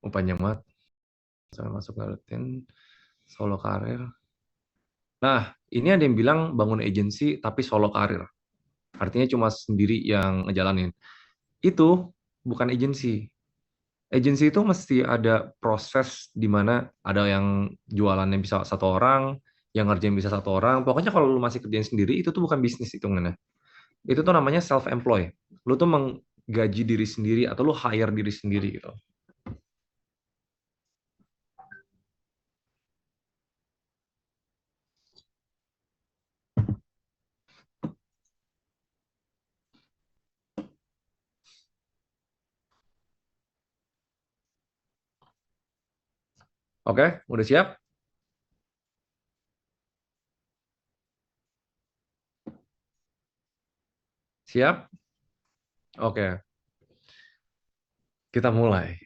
Panjang banget. Saya masuk ke LinkedIn, solo karir. Nah, ini ada yang bilang bangun agency tapi solo karir. Artinya cuma sendiri yang ngejalanin. Itu bukan agency. Agency itu mesti ada proses di mana ada yang jualannya bisa satu orang, yang ngerjain bisa satu orang. Pokoknya kalau lu masih kerjain sendiri, itu tuh bukan bisnis hitungannya. Itu tuh namanya self-employ. Lu tuh menggaji diri sendiri atau lu hire diri sendiri gitu. Oke, udah siap? Siap? Oke, kita mulai.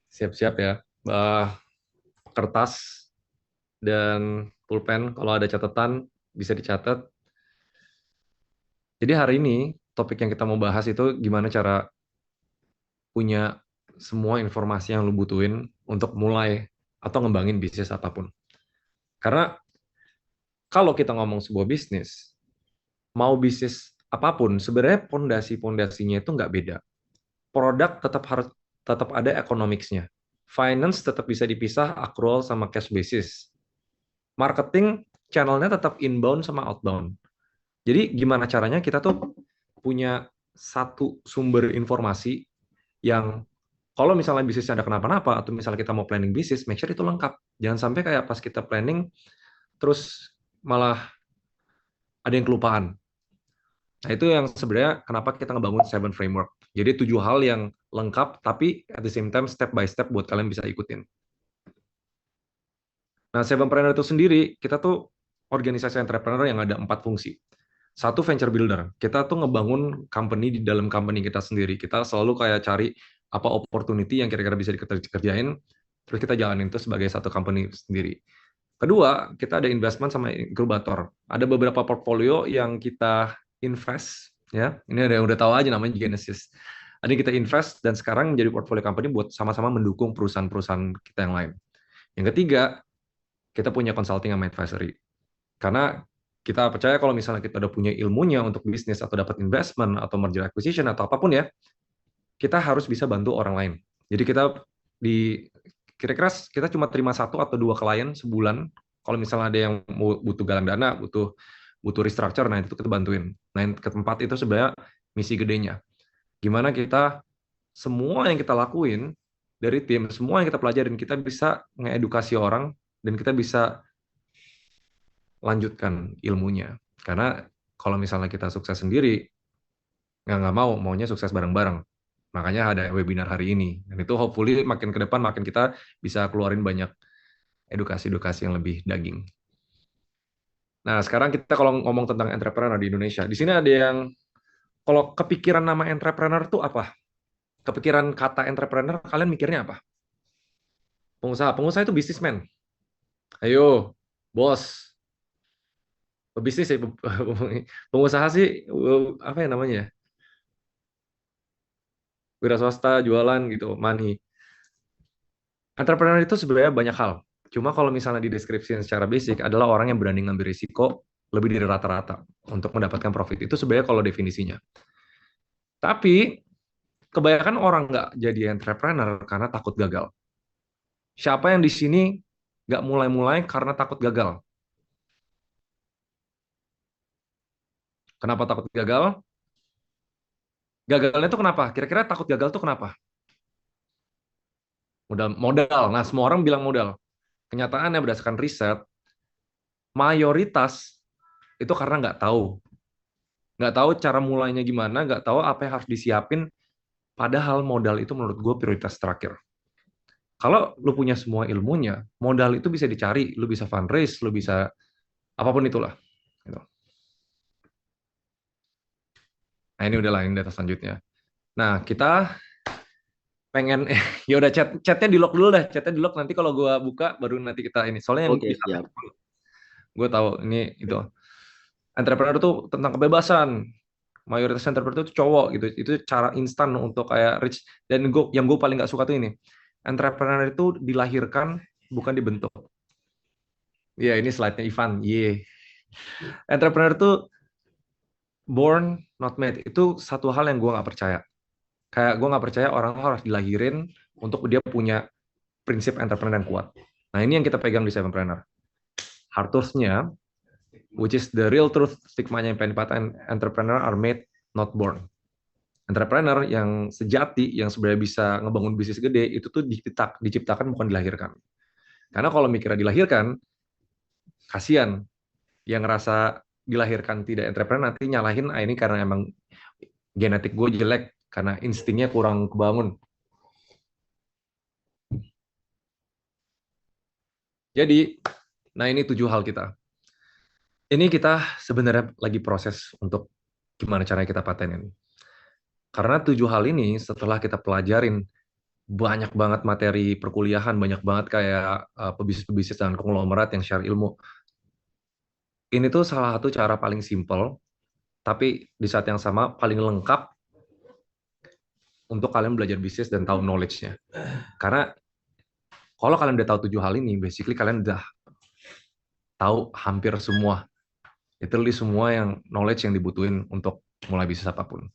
Siap-siap ya. Kertas dan pulpen, kalau ada catatan bisa dicatat. Jadi hari ini topik yang kita mau bahas itu gimana cara punya semua informasi yang lu butuhin untuk mulai atau ngembangin bisnis apapun. Karena kalau kita ngomong sebuah bisnis, mau bisnis apapun, sebenarnya pondasi-pondasinya itu nggak beda. Produk tetap ada economics-nya. Finance tetap bisa dipisah accrual sama cash basis. Marketing channelnya tetap inbound sama outbound. Jadi gimana caranya kita tuh punya satu sumber informasi yang kalau misalnya bisnisnya ada kenapa-napa atau misalnya kita mau planning bisnis, make sure itu lengkap. Jangan sampai kayak pas kita planning terus malah ada yang kelupaan. Nah, itu yang sebenarnya kenapa kita ngebangun Seven Framework. Jadi 7 hal yang lengkap, tapi at the same time step by step buat kalian bisa ikutin. Nah, Sevenpreneur itu sendiri, kita tuh organisasi entrepreneur yang ada 4 fungsi. Satu, venture builder. Kita tuh ngebangun company di dalam company kita sendiri. Kita selalu kayak cari apa opportunity yang kira-kira bisa dikerjain, terus kita jalanin itu sebagai satu company sendiri. Kedua, kita ada investment sama inkubator. Ada beberapa portfolio yang kita invest, ya. Ini ada yang udah tahu aja namanya Genesis. Ada yang kita invest dan sekarang menjadi portfolio company buat sama-sama mendukung perusahaan-perusahaan kita yang lain. Yang ketiga, kita punya consulting sama advisory. Karena kita percaya kalau misalnya kita udah punya ilmunya untuk bisnis atau dapat investment atau merger acquisition atau apapun ya, kita harus bisa bantu orang lain. Jadi kita di kira-kira kita cuma terima 1 atau 2 klien sebulan. Kalau misalnya ada yang butuh galang dana, butuh restructure, nah itu kita bantuin. Nah yang keempat itu sebenarnya misi gedenya. Gimana kita semua yang kita lakuin dari tim, semua yang kita pelajarin, kita bisa ngedukasi orang dan kita bisa lanjutkan ilmunya. Karena kalau misalnya kita sukses sendiri, nggak maunya sukses bareng-bareng. Makanya ada webinar hari ini. Dan itu hopefully makin ke depan makin kita bisa keluarin banyak edukasi-edukasi yang lebih daging. Nah, sekarang kita kalau ngomong tentang entrepreneur di Indonesia, di sini ada yang kalau kepikiran nama entrepreneur tuh apa? Kepikiran kata entrepreneur, kalian mikirnya apa? Pengusaha. Pengusaha itu bisnismen. Ayo, bos. Pebisnis sih, pengusaha sih apa ya namanya ya? Wira swasta, jualan gitu, money. Entrepreneur itu sebenarnya banyak hal. Cuma kalau misalnya di deskripsi secara basic adalah orang yang berani ngambil risiko lebih dari rata-rata untuk mendapatkan profit. Itu sebenarnya kalau definisinya. Tapi kebanyakan orang nggak jadi entrepreneur karena takut gagal. Siapa yang di sini nggak mulai-mulai karena takut gagal? Kenapa takut gagal? Gagalnya itu kenapa? Kira-kira takut gagal itu kenapa? Modal. Nah, semua orang bilang modal. Kenyataannya berdasarkan riset, mayoritas itu karena nggak tahu cara mulainya gimana, nggak tahu apa yang harus disiapin, padahal modal itu menurut gue prioritas terakhir. Kalau lu punya semua ilmunya, modal itu bisa dicari, lu bisa fundraise, lu bisa apapun itulah. Gitu. Nah ini udah lain data selanjutnya. Nah kita pengen, ya udah chatnya di lock dulu dah, chatnya di lock nanti kalau gue buka baru nanti kita ini. Soalnya yang Oke, bisa siap. gue tahu ini itu. Entrepreneur itu tentang kebebasan. Mayoritas entrepreneur itu cowok gitu. Itu cara instan untuk kayak rich. Dan yang gue paling nggak suka tuh ini. Entrepreneur itu dilahirkan, bukan dibentuk. Ya, ini slide-nya Ivan. Entrepreneur itu born, not made. Itu satu hal yang gue nggak percaya. Kayak gue nggak percaya orang harus dilahirin untuk dia punya prinsip entrepreneur yang kuat. Nah, ini yang kita pegang di Sevenpreneur. Hard truth-nya, which is the real truth, stigmanya yang pengen dipatahin, entrepreneur are made, not born. Entrepreneur yang sejati, yang sebenarnya bisa ngebangun bisnis gede, itu tuh diciptakan, bukan dilahirkan. Karena kalau mikirnya dilahirkan, kasihan yang ngerasa dilahirkan tidak entrepreneur, nanti nyalahin ini karena emang genetik gue jelek, karena instingnya kurang kebangun. Jadi, nah ini 7 hal kita. Ini kita sebenarnya lagi proses untuk gimana caranya kita patenin. Karena 7 hal ini setelah kita pelajarin banyak banget materi perkuliahan, banyak banget kayak pebisnis-pebisnis dan konglomerat yang share ilmu. Ini tuh salah satu cara paling simple, tapi di saat yang sama paling lengkap untuk kalian belajar bisnis dan tahu knowledge-nya. Karena kalau kalian udah tahu 7 hal ini, basically kalian udah tahu hampir semua. Literally semua yang knowledge yang dibutuhin untuk mulai bisnis apapun.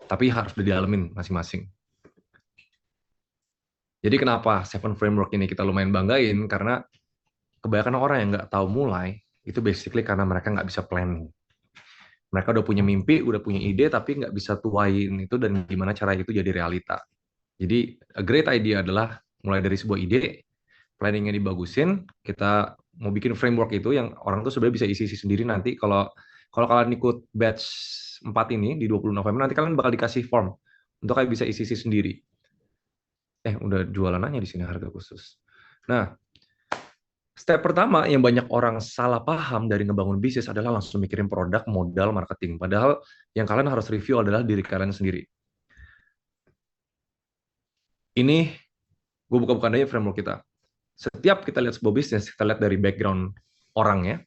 Tapi harus didalamin masing-masing. Jadi kenapa Seven Framework ini kita lumayan banggain, karena kebanyakan orang yang nggak tahu mulai, itu basically karena mereka nggak bisa planning. Mereka udah punya mimpi, udah punya ide, tapi nggak bisa tuain itu dan gimana cara itu jadi realita. Jadi, a great idea adalah mulai dari sebuah ide, planningnya dibagusin, kita mau bikin framework itu yang orang tuh sebenarnya bisa isi-isi sendiri nanti. Kalau kalian ikut batch 4 ini di 20 November, nanti kalian bakal dikasih form untuk kalian bisa isi-isi sendiri. Udah jualan aja di sini harga khusus. Nah, step pertama yang banyak orang salah paham dari ngebangun bisnis adalah langsung mikirin produk, modal, marketing. Padahal yang kalian harus review adalah diri kalian sendiri. Ini gue buka-bukaan aja framework kita. Setiap kita lihat sebuah bisnis, kita lihat dari background orangnya.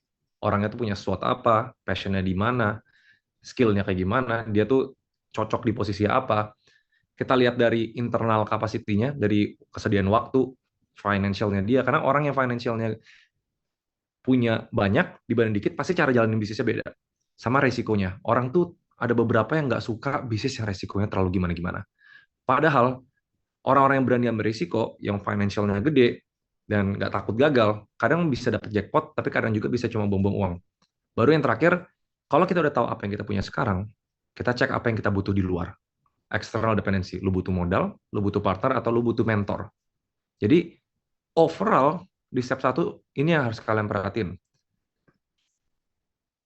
Orangnya tuh punya sesuatu apa, passionnya di mana, skillnya kayak gimana, dia tuh cocok di posisi apa. Kita lihat dari internal capacity-nya, dari kesediaan waktu, financial-nya dia. Karena orang yang financial-nya punya banyak dibanding dikit, pasti cara jalanin bisnisnya beda. Sama resikonya. Orang tuh ada beberapa yang nggak suka bisnis yang resikonya terlalu gimana-gimana. Padahal orang-orang yang berani ambil risiko, yang financial-nya gede, dan nggak takut gagal, kadang bisa dapat jackpot, tapi kadang juga bisa cuma buang-buang uang. Baru yang terakhir, kalau kita udah tahu apa yang kita punya sekarang, kita cek apa yang kita butuh di luar. External dependency. Lu butuh modal, lu butuh partner, atau lu butuh mentor. Jadi, overall, di step 1, ini yang harus kalian perhatiin.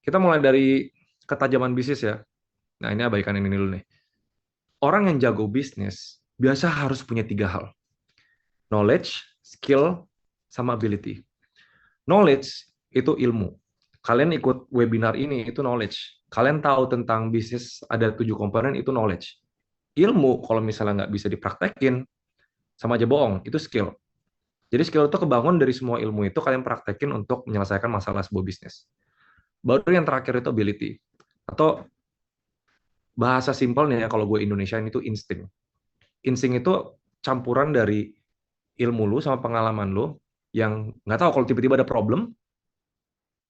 Kita mulai dari ketajaman bisnis ya. Nah, ini abaikan ini dulu nih. Orang yang jago bisnis, biasa harus punya 3 hal. Knowledge, skill, sama ability. Knowledge itu ilmu. Kalian ikut webinar ini, itu knowledge. Kalian tahu tentang bisnis, ada 7 komponen, itu knowledge. Ilmu, kalau misalnya nggak bisa dipraktekin, sama aja bohong, itu skill. Jadi skill itu kebangun dari semua ilmu itu, kalian praktekin untuk menyelesaikan masalah sebuah bisnis. Baru yang terakhir itu ability. Atau bahasa simpelnya, kalau gue Indonesia ini tuh insting. Insting itu campuran dari ilmu lu sama pengalaman lu, yang nggak tahu kalau tiba-tiba ada problem,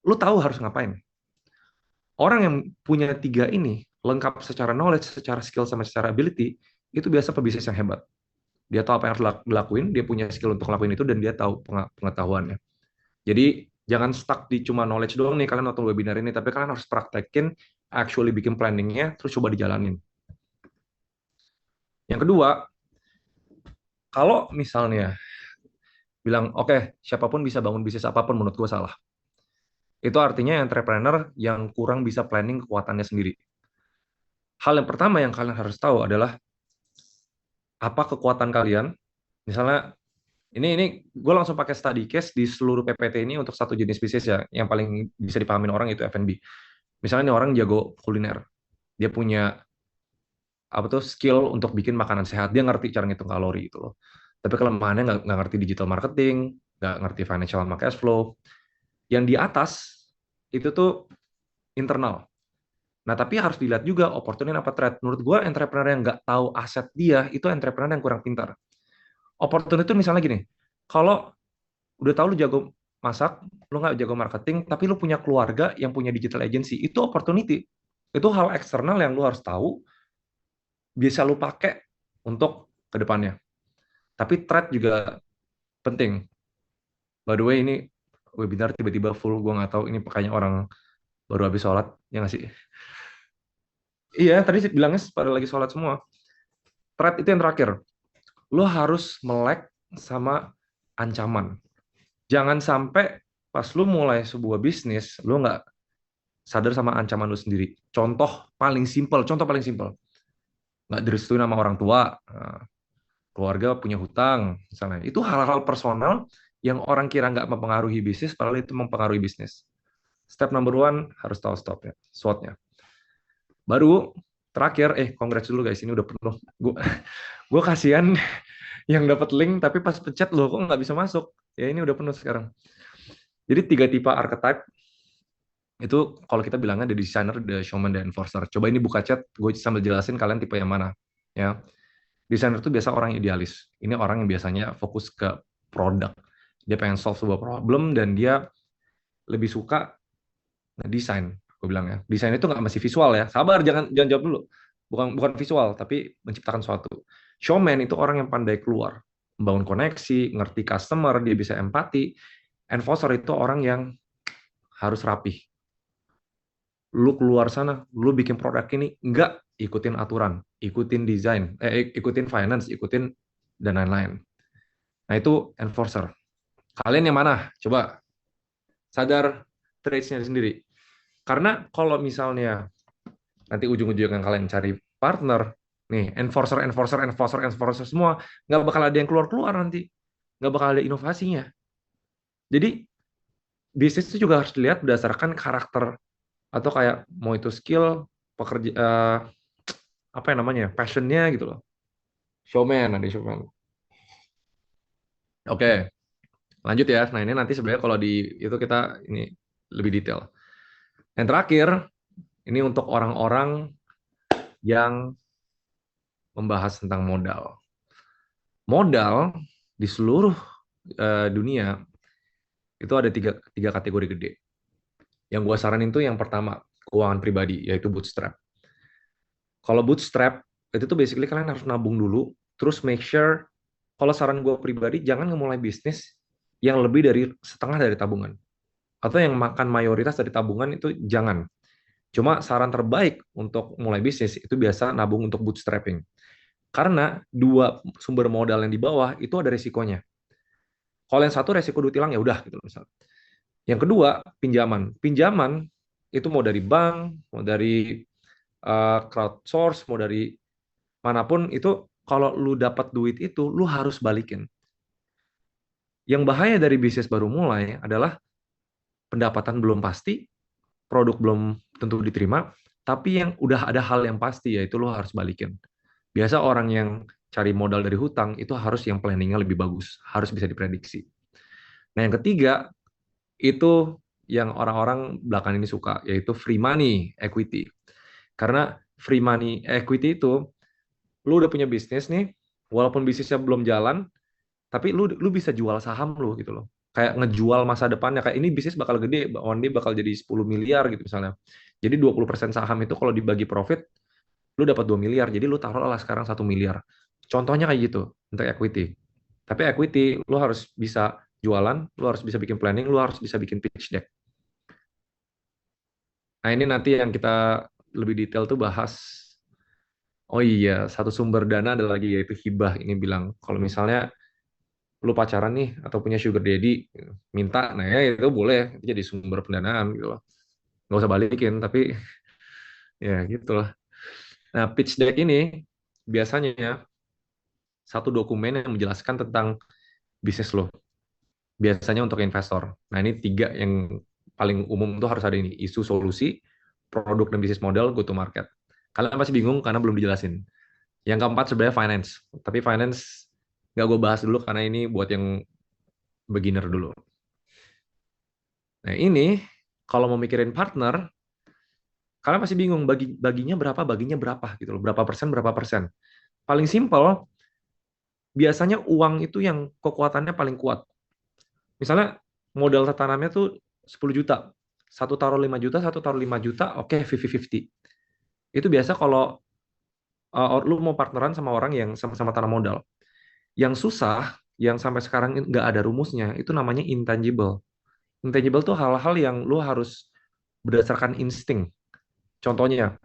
lu tahu harus ngapain. Orang yang punya 3 ini, lengkap secara knowledge, secara skill, sama secara ability, itu biasa pebisnis yang hebat. Dia tahu apa yang harus dilakuin, dia punya skill untuk ngelakuin itu, dan dia tahu pengetahuannya. Jadi, jangan stuck di cuma knowledge doang nih, kalian nonton webinar ini, tapi kalian harus praktekin, actually bikin planningnya, terus coba dijalanin. Yang kedua, kalau misalnya bilang, oke, siapapun bisa bangun bisnis apapun, menurut gue salah. Itu artinya entrepreneur yang kurang bisa planning kekuatannya sendiri. Hal yang pertama yang kalian harus tahu adalah apa kekuatan kalian. Misalnya, ini gue langsung pakai study case di seluruh PPT ini untuk satu jenis bisnis ya, yang paling bisa dipahamin orang itu F&B. Misalnya ini orang jago kuliner, dia punya apa tuh skill untuk bikin makanan sehat, dia ngerti cara ngitung kalori gitu loh. Tapi kelemahannya nggak ngerti digital marketing, nggak ngerti financial sama cash flow. Yang di atas itu tuh internal. Nah, tapi harus dilihat juga opportunity apa threat. Menurut gue, entrepreneur yang nggak tahu aset dia, itu entrepreneur yang kurang pintar. Opportunity itu misalnya gini, kalau udah tahu lu jago masak, lu nggak jago marketing, tapi lu punya keluarga yang punya digital agency, itu opportunity. Itu hal eksternal yang lu harus tahu, bisa lu pakai untuk ke depannya. Tapi threat juga penting. By the way, ini webinar tiba-tiba full, gue nggak tahu ini pakainya orang baru habis sholat, ya nggak sih? Iya, tadi bilangnya pada lagi sholat semua. Threat itu yang terakhir. Lu harus melek sama ancaman. Jangan sampai pas lu mulai sebuah bisnis, lu nggak sadar sama ancaman lu sendiri. Contoh paling simpel, nggak direstuin sama orang tua, keluarga punya hutang, misalnya. Itu hal-hal personal yang orang kira nggak mempengaruhi bisnis, padahal itu mempengaruhi bisnis. Step number one, harus tahu stopnya, SWOT-nya. Baru terakhir, congrats dulu guys, ini udah penuh. Gue kasihan yang dapat link, tapi pas pencet loh, kok nggak bisa masuk. Ya ini udah penuh sekarang. Jadi 3 tipe archetype itu kalau kita bilangnya ada designer, ada showman, dan enforcer. Coba ini buka chat, gue sambil jelasin kalian tipe yang mana. Ya, desainer itu biasa orang idealis. Ini orang yang biasanya fokus ke produk. Dia pengen solve sebuah problem dan dia lebih suka desain. Gue bilang ya, desain itu nggak masih visual ya. Sabar, jangan jawab dulu. Bukan bukan visual, tapi menciptakan suatu. Showman itu orang yang pandai keluar, membangun koneksi, ngerti customer, dia bisa empati. Enforcer itu orang yang harus rapih. Lu keluar sana, lu bikin produk ini, nggak ikutin aturan, ikutin desain, ikutin finance, ikutin dan lain-lain. Nah itu enforcer. Kalian yang mana? Coba sadar traits-nya sendiri. Karena kalau misalnya nanti ujung-ujungnya kalian cari partner, nih enforcer semua, nggak bakal ada yang keluar-keluar nanti. Nggak bakal ada inovasinya. Jadi bisnis itu juga harus dilihat berdasarkan karakter atau kayak mau itu skill, pekerja, apa yang namanya, passionnya gitu loh. Showman, ada showman. Oke, lanjut ya. Nah ini nanti sebenarnya kalau di itu kita ini lebih detail. Yang terakhir, ini untuk orang-orang yang membahas tentang modal. Modal di seluruh dunia itu ada tiga kategori gede. Yang gue saranin tuh yang pertama, keuangan pribadi, yaitu bootstrap. Kalau bootstrap, itu tuh basically kalian harus nabung dulu, terus make sure, kalau saran gue pribadi, jangan ngemulai bisnis yang lebih dari setengah dari tabungan. Atau yang makan mayoritas dari tabungan itu jangan. Cuma saran terbaik untuk mulai bisnis itu biasa nabung untuk bootstrapping. Karena dua sumber modal yang di bawah itu ada resikonya. Kalau yang satu resiko duit hilang ya udah gitu misalnya. Yang kedua, pinjaman. Pinjaman itu mau dari bank, mau dari crowdsource, mau dari manapun itu kalau lu dapat duit itu lu harus balikin. Yang bahaya dari bisnis baru mulai adalah pendapatan belum pasti, produk belum tentu diterima, tapi yang udah ada hal yang pasti yaitu lu harus balikin. Biasa orang yang cari modal dari hutang itu harus yang planningnya lebih bagus, harus bisa diprediksi. Nah yang ketiga itu yang orang-orang belakangan ini suka, yaitu free money equity. Karena free money equity itu, lu udah punya bisnis nih, walaupun bisnisnya belum jalan, tapi lu bisa jual saham lu gitu loh. Kayak ngejual masa depannya, kayak ini bisnis bakal gede, one day bakal jadi 10 miliar gitu misalnya. Jadi 20% saham itu kalau dibagi profit, lu dapat 2 miliar, jadi lu taruhlah sekarang 1 miliar. Contohnya kayak gitu untuk equity. Tapi equity, lu harus bisa jualan, lu harus bisa bikin planning, lu harus bisa bikin pitch deck. Nah ini nanti yang kita lebih detail tuh bahas. Oh iya, satu sumber dana ada lagi yaitu hibah. Ini bilang kalau misalnya lu pacaran nih atau punya sugar daddy, minta, nah ya itu boleh, itu jadi sumber pendanaan gitu loh. Nggak usah balikin, tapi ya gitu lah. Nah pitch deck ini biasanya satu dokumen yang menjelaskan tentang bisnis lo. Biasanya untuk investor. Nah ini 3 yang paling umum tuh harus ada ini. Isu, solusi, produk dan bisnis model, go to market. Kalian pasti bingung karena belum dijelasin. Yang keempat sebenarnya finance. Tapi finance nggak gue bahas dulu karena ini buat yang beginner dulu. Nah ini kalau mau mikirin partner, kalian pasti bingung baginya berapa gitu loh. Berapa persen, berapa persen. Paling simpel, biasanya uang itu yang kekuatannya paling kuat. Misalnya modal tanamnya tuh 10 juta. Satu taruh 5 juta, satu taruh 5 juta, oke, 50-50. Itu biasa kalau lu mau partneran sama orang yang sama-sama tanam modal. Yang susah, yang sampai sekarang nggak ada rumusnya, itu namanya intangible. Intangible tuh hal-hal yang lu harus berdasarkan insting. Contohnya,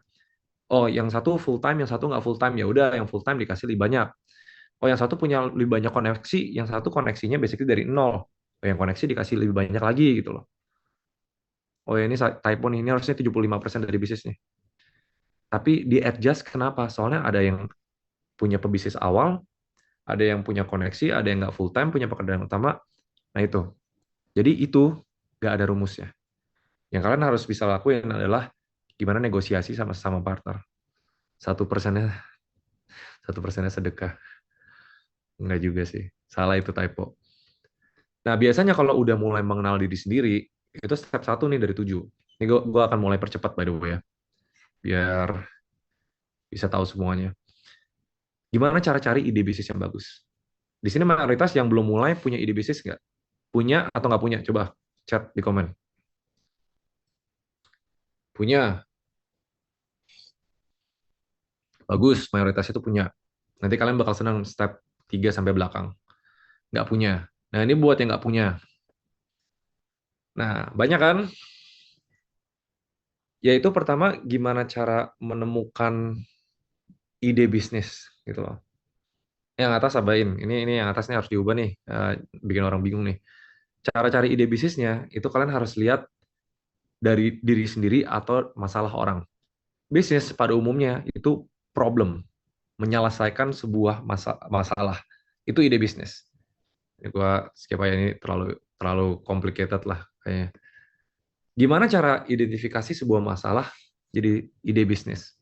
oh yang satu full time, yang satu nggak full time, ya udah yang full time dikasih lebih banyak. Oh yang satu punya lebih banyak koneksi, yang satu koneksinya basically dari nol. Oh yang koneksi dikasih lebih banyak lagi gitu loh. Oh ya ini typo nih, ini harusnya 75% dari bisnis nih. Tapi di adjust kenapa? Soalnya ada yang punya pebisnis awal, ada yang punya koneksi, ada yang nggak full time, punya pekerjaan utama. Nah itu. Jadi itu nggak ada rumusnya. Yang kalian harus bisa lakuin adalah gimana negosiasi sama sama partner. 1%-nya 1%-nya sedekah. Enggak juga sih. Salah itu typo. Nah, biasanya kalau udah mulai mengenal diri sendiri, itu step 1 nih dari 7. Ini gue akan mulai percepat by the way ya, biar bisa tahu semuanya. Gimana cara cari ide bisnis yang bagus? Di sini mayoritas yang belum mulai punya ide bisnis nggak? Punya atau nggak punya? Coba chat di komen. Punya. Bagus, mayoritas itu punya. Nanti kalian bakal senang step 3 sampai belakang. Nggak punya. Nah, ini buat yang nggak punya. Nah, banyak kan? Yaitu pertama, gimana cara menemukan ide bisnis gitu loh. Yang atas abain. Ini yang atas ini harus diubah nih. Bikin orang bingung nih. Cara cari ide bisnisnya itu kalian harus lihat dari diri sendiri atau masalah orang. Bisnis pada umumnya itu problem, menyelesaikan sebuah masalah. Itu ide bisnis. Ini gua skip aja, ini terlalu terlalu complicated lah kayaknya. Gimana cara identifikasi sebuah masalah jadi ide bisnis?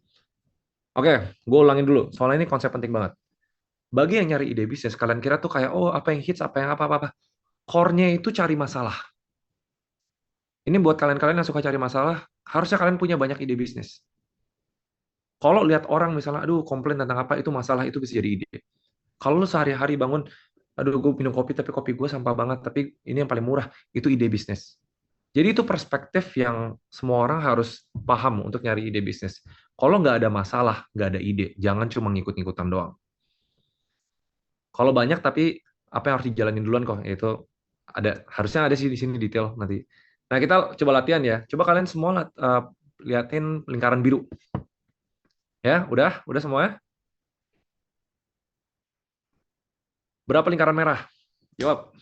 Oke, gue ulangin dulu. Soalnya ini konsep penting banget. Bagi yang nyari ide bisnis, kalian kira tuh kayak, oh apa yang hits, apa yang apa-apa. Core-nya itu cari masalah. Ini buat kalian-kalian yang suka cari masalah, harusnya kalian punya banyak ide bisnis. Kalau lihat orang misalnya, aduh komplain tentang apa, itu masalah, itu bisa jadi ide. Kalau lu sehari-hari bangun, aduh gue minum kopi, tapi kopi gue sampah banget, tapi ini yang paling murah, itu ide bisnis. Jadi itu perspektif yang semua orang harus paham untuk nyari ide bisnis. Kalau nggak ada masalah, nggak ada ide, jangan cuma ngikut-ngikutan doang. Kalau banyak tapi apa yang harus dijalanin duluan kok, yaitu harusnya ada sih di sini detail nanti. Nah, kita coba latihan ya. Coba kalian semua liatin lingkaran biru. Ya, udah semua ya? Berapa lingkaran merah? Jawab.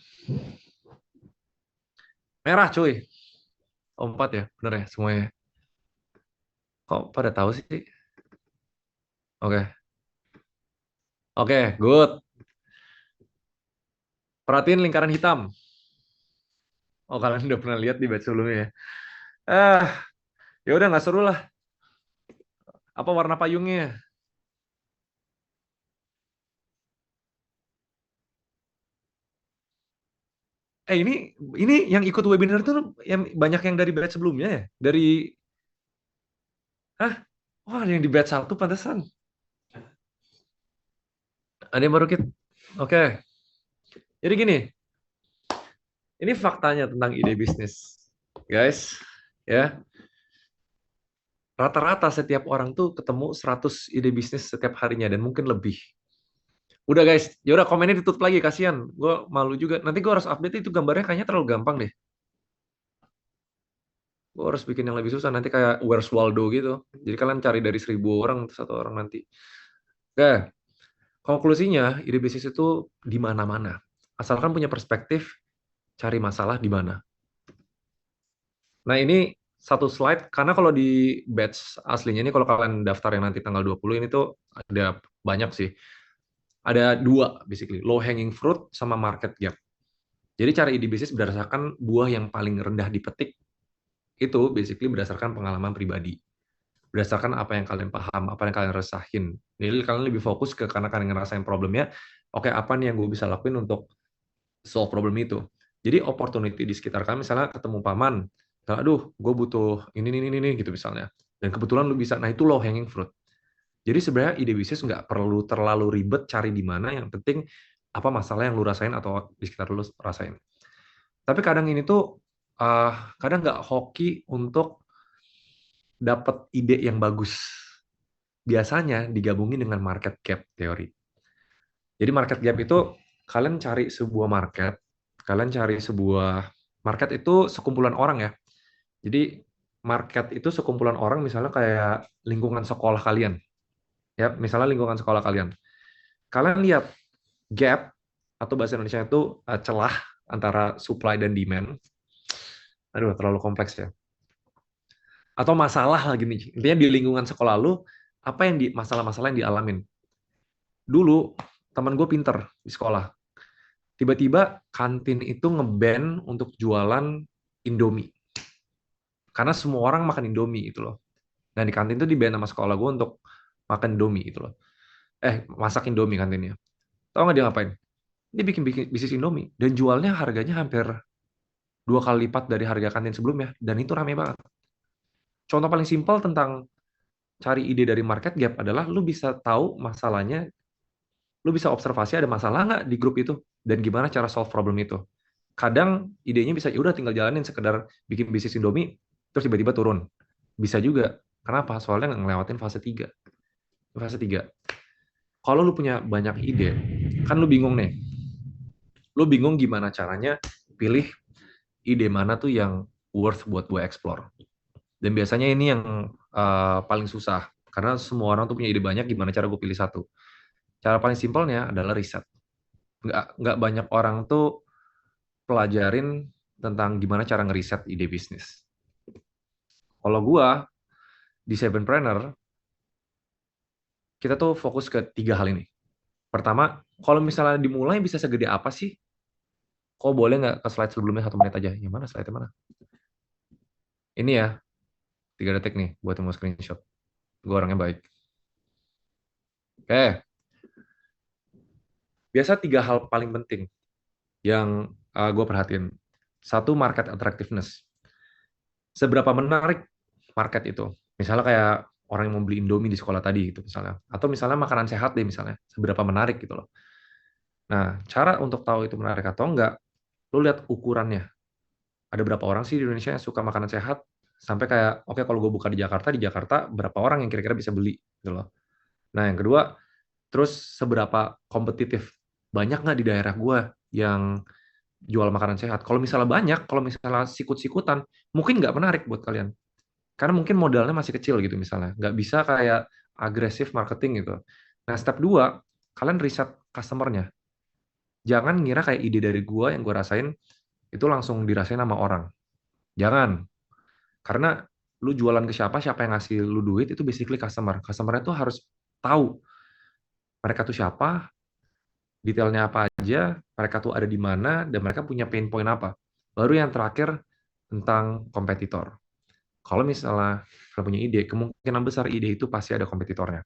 Merah, cuy. Oh, 4 ya, bener ya semuanya. Kok pada tahu sih? Oke. Oke, good. Perhatiin lingkaran hitam. Oh, kalian udah pernah lihat di batch sebelumnya ya. Ah, ya udah nggak seru lah. Apa warna payungnya? Ini yang ikut webinar tuh yang banyak yang dari batch sebelumnya ya? Dari Hah? Wah, ada yang di batch 1 pantesan. Ada yang baru kita. Oke. Jadi gini, ini faktanya tentang ide bisnis. Guys, ya. Rata-rata setiap orang tuh ketemu 100 ide bisnis setiap harinya dan mungkin lebih. Udah guys, ya udah komennya ditutup lagi, kasihan. Gue malu juga. Nanti gue harus update itu gambarnya kayaknya terlalu gampang deh. Gue harus bikin yang lebih susah nanti kayak Where's Waldo gitu. Jadi kalian cari dari 1.000 orang satu orang nanti. Oke, konklusinya ide bisnis itu di mana-mana. Asalkan punya perspektif, cari masalah di mana. Nah, ini satu slide, karena kalau di batch aslinya ini, kalau kalian daftar yang nanti tanggal 20, ini tuh ada banyak sih. Ada 2, basically. Low hanging fruit sama market gap. Jadi cara ide bisnis berdasarkan buah yang paling rendah dipetik, itu basically berdasarkan pengalaman pribadi. Berdasarkan apa yang kalian paham, apa yang kalian resahin. Jadi kalian lebih fokus ke karena kalian ngerasain problemnya, oke apa nih yang gue bisa lakuin untuk solve problem itu. Jadi opportunity di sekitar kalian, misalnya ketemu paman, aduh, gue butuh ini gitu misalnya. Dan kebetulan lu bisa, nah itu low hanging fruit. Jadi sebenarnya ide bisnis nggak perlu terlalu ribet cari di mana, yang penting apa masalah yang lu rasain atau di sekitar lu rasain. Tapi kadang ini tuh kadang nggak hoki untuk dapat ide yang bagus. Biasanya digabungin dengan market gap teori. Jadi market gap itu kalian cari sebuah market, kalian cari sebuah market itu sekumpulan orang ya. Jadi market itu sekumpulan orang misalnya kayak lingkungan sekolah kalian. Ya, misalnya lingkungan sekolah kalian. Kalian lihat gap atau bahasa Indonesia itu celah antara supply dan demand. Aduh, terlalu kompleks ya. Atau masalah lagi nih. Intinya di lingkungan sekolah lu, apa yang masalah-masalah yang dialamin. Dulu, teman gue pinter di sekolah. Tiba-tiba kantin itu nge-ban untuk jualan Indomie. Karena semua orang makan Indomie itu loh. Dan di kantin itu di-ban sama sekolah gue untuk makan Indomie itu loh. Masak Indomie kantinnya. Tahu nggak dia ngapain? Dia bikin bisnis Indomie. Dan jualnya harganya hampir 2 kali lipat dari harga kantin sebelumnya. Dan itu rame banget. Contoh paling simpel tentang cari ide dari market gap adalah lu bisa tahu masalahnya, lu bisa observasi ada masalah nggak di grup itu, dan gimana cara solve problem itu. Kadang idenya bisa, ya udah tinggal jalanin sekedar bikin bisnis Indomie, terus tiba-tiba turun. Bisa juga. Kenapa? Soalnya nggak ngelewatin fase 3. Fase 3. Kalau lu punya banyak ide, kan lu bingung nih. Lu bingung gimana caranya pilih ide mana tuh yang worth buat gue explore. Dan biasanya ini yang paling susah. Karena semua orang tuh punya ide banyak, gimana cara gue pilih satu. Cara paling simpelnya adalah riset. Nggak banyak orang tuh pelajarin tentang gimana cara ngeriset ide bisnis. Kalau gue di Sevenpreneur, kita tuh fokus ke 3 hal ini. Pertama, kalau misalnya dimulai bisa segede apa sih? Kok boleh nggak ke slide sebelumnya 1 menit aja? Yang mana slide-nya mana? Ini ya, 3 detik nih buat yang mau screenshot. Gue orangnya baik. Oke, biasa 3 hal paling penting yang gue perhatiin. Satu, market attractiveness. Seberapa menarik market itu? Misalnya kayak orang yang mau beli Indomie di sekolah tadi gitu misalnya. Atau misalnya makanan sehat deh misalnya. Seberapa menarik gitu loh. Nah, cara untuk tahu itu menarik atau enggak, lu lihat ukurannya. Ada berapa orang sih di Indonesia yang suka makanan sehat? Sampai kayak, oke kalau gue buka di Jakarta berapa orang yang kira-kira bisa beli gitu loh. Nah, yang kedua, terus seberapa kompetitif? Banyak nggak di daerah gue yang jual makanan sehat? Kalau misalnya banyak, kalau misalnya sikut-sikutan, mungkin nggak menarik buat kalian. Karena mungkin modalnya masih kecil gitu misalnya. Nggak bisa kayak agresif marketing gitu. Nah, step 2, kalian riset customer-nya. Jangan ngira kayak ide dari gua yang gua rasain, itu langsung dirasain sama orang. Jangan. Karena lu jualan ke siapa, siapa yang ngasih lu duit, itu basically customer. Customer-nya tuh harus tahu mereka tuh siapa, detailnya apa aja, mereka tuh ada di mana, dan mereka punya pain point apa. Baru yang terakhir, tentang kompetitor. Kalau misalnya kalian punya ide, kemungkinan besar ide itu pasti ada kompetitornya.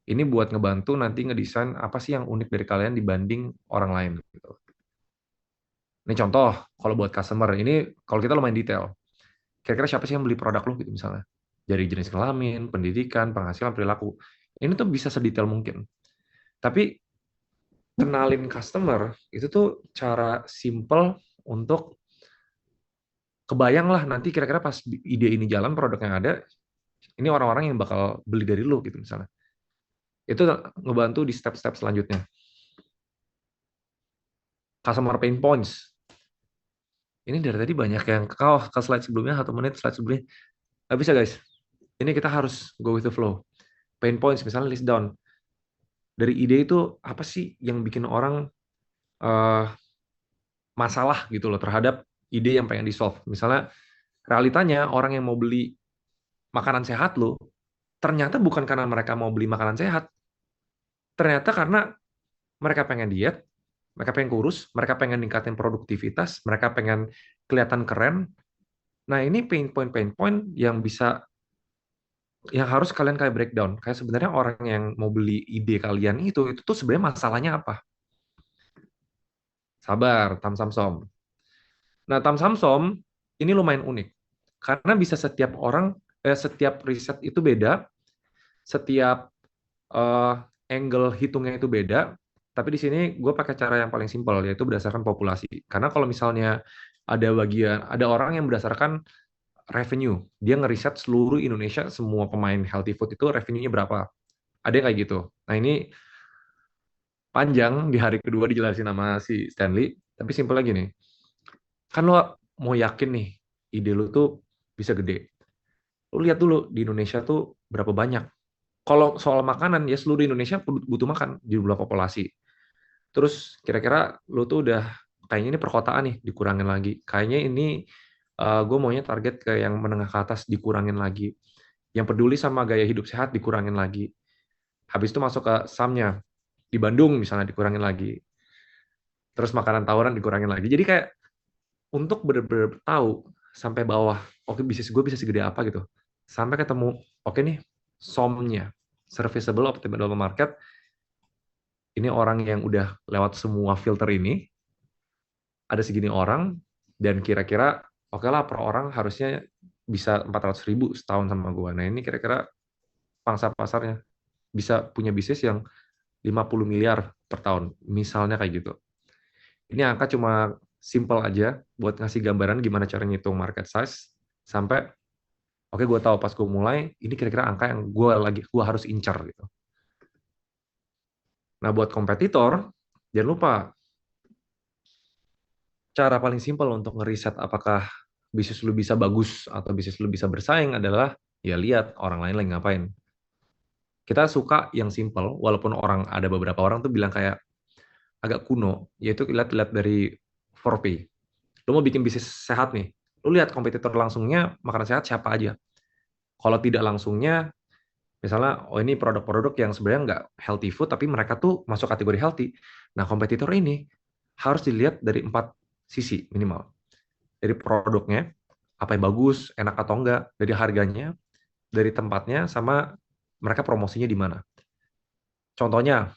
Ini buat ngebantu nanti ngedesain apa sih yang unik dari kalian dibanding orang lain. Gitu. Ini contoh, kalau buat customer, ini kalau kita lumayan detail. Kira-kira siapa sih yang beli produk lu gitu misalnya. Dari jenis kelamin, pendidikan, penghasilan, perilaku. Ini tuh bisa sedetail mungkin. Tapi kenalin customer, itu tuh cara simple untuk kebayang lah nanti kira-kira pas ide ini jalan, produk yang ada, ini orang-orang yang bakal beli dari lu gitu misalnya. Itu ngebantu di step-step selanjutnya. Customer pain points. Ini dari tadi banyak yang ke slide sebelumnya, 1 menit slide sebelumnya. Nggak bisa guys. Ini kita harus go with the flow. Pain points, misalnya list down. Dari ide itu, apa sih yang bikin orang uh, masalah gitu loh terhadap ide yang pengen di-solve. Misalnya, realitanya orang yang mau beli makanan sehat loh, ternyata bukan karena mereka mau beli makanan sehat. Ternyata karena mereka pengen diet, mereka pengen kurus, mereka pengen ningkatin produktivitas, mereka pengen kelihatan keren. Nah, ini pain point yang bisa yang harus kalian kayak breakdown. Kayak sebenarnya orang yang mau beli ide kalian itu tuh sebenarnya masalahnya apa? Sabar, Tam Samsom. Nah, Tam Samsom ini lumayan unik. Karena bisa setiap riset itu beda, setiap angle hitungnya itu beda, Tapi di sini gue pakai cara yang paling simpel, yaitu berdasarkan populasi. Karena kalau misalnya ada orang yang berdasarkan revenue, dia ngeriset seluruh Indonesia, semua pemain healthy food itu revenue-nya berapa. Ada yang kayak gitu. Nah ini panjang, di hari kedua dijelasin sama si Stanley, tapi simpel lagi nih. Kan lo mau yakin nih, ide lo tuh bisa gede. Lo lihat dulu di Indonesia tuh berapa banyak. Kalau soal makanan, ya seluruh Indonesia butuh makan di jumlah populasi. Terus kira-kira lo tuh udah, kayaknya ini perkotaan nih, dikurangin lagi. Kayaknya ini gue maunya target ke yang menengah ke atas, dikurangin lagi. Yang peduli sama gaya hidup sehat, dikurangin lagi. Habis itu masuk ke SAM-nya. Di Bandung misalnya dikurangin lagi. Terus makanan tawuran dikurangin lagi. Jadi kayak untuk benar-benar tahu sampai bawah, oke bisnis gue bisa segede apa gitu. Sampai ketemu, oke nih, SOM-nya, serviceable optimal market, ini orang yang udah lewat semua filter ini, ada segini orang, dan kira-kira oke lah per orang harusnya bisa 400.000 setahun sama gue. Nah ini kira-kira pangsa pasarnya. Bisa punya bisnis yang 50 miliar per tahun. Misalnya kayak gitu. Ini angka cuma simple aja buat ngasih gambaran gimana cara ngitung market size sampai oke gue tahu pas gue mulai ini kira-kira angka yang gue harus incar gitu. Nah buat kompetitor jangan lupa cara paling simpel untuk ngeriset apakah bisnis lu bisa bagus atau bisnis lu bisa bersaing adalah ya lihat orang lain lagi ngapain. Kita suka yang simple walaupun ada beberapa orang tuh bilang kayak agak kuno, yaitu lihat-lihat dari 4P. Lu mau bikin bisnis sehat nih, lu lihat kompetitor langsungnya makanan sehat siapa aja. Kalau tidak langsungnya, misalnya, oh ini produk-produk yang sebenarnya nggak healthy food, tapi mereka tuh masuk kategori healthy. Nah, kompetitor ini harus dilihat dari 4 sisi minimal. Dari produknya, apa yang bagus, enak atau enggak, dari harganya, dari tempatnya, sama mereka promosinya di mana. Contohnya,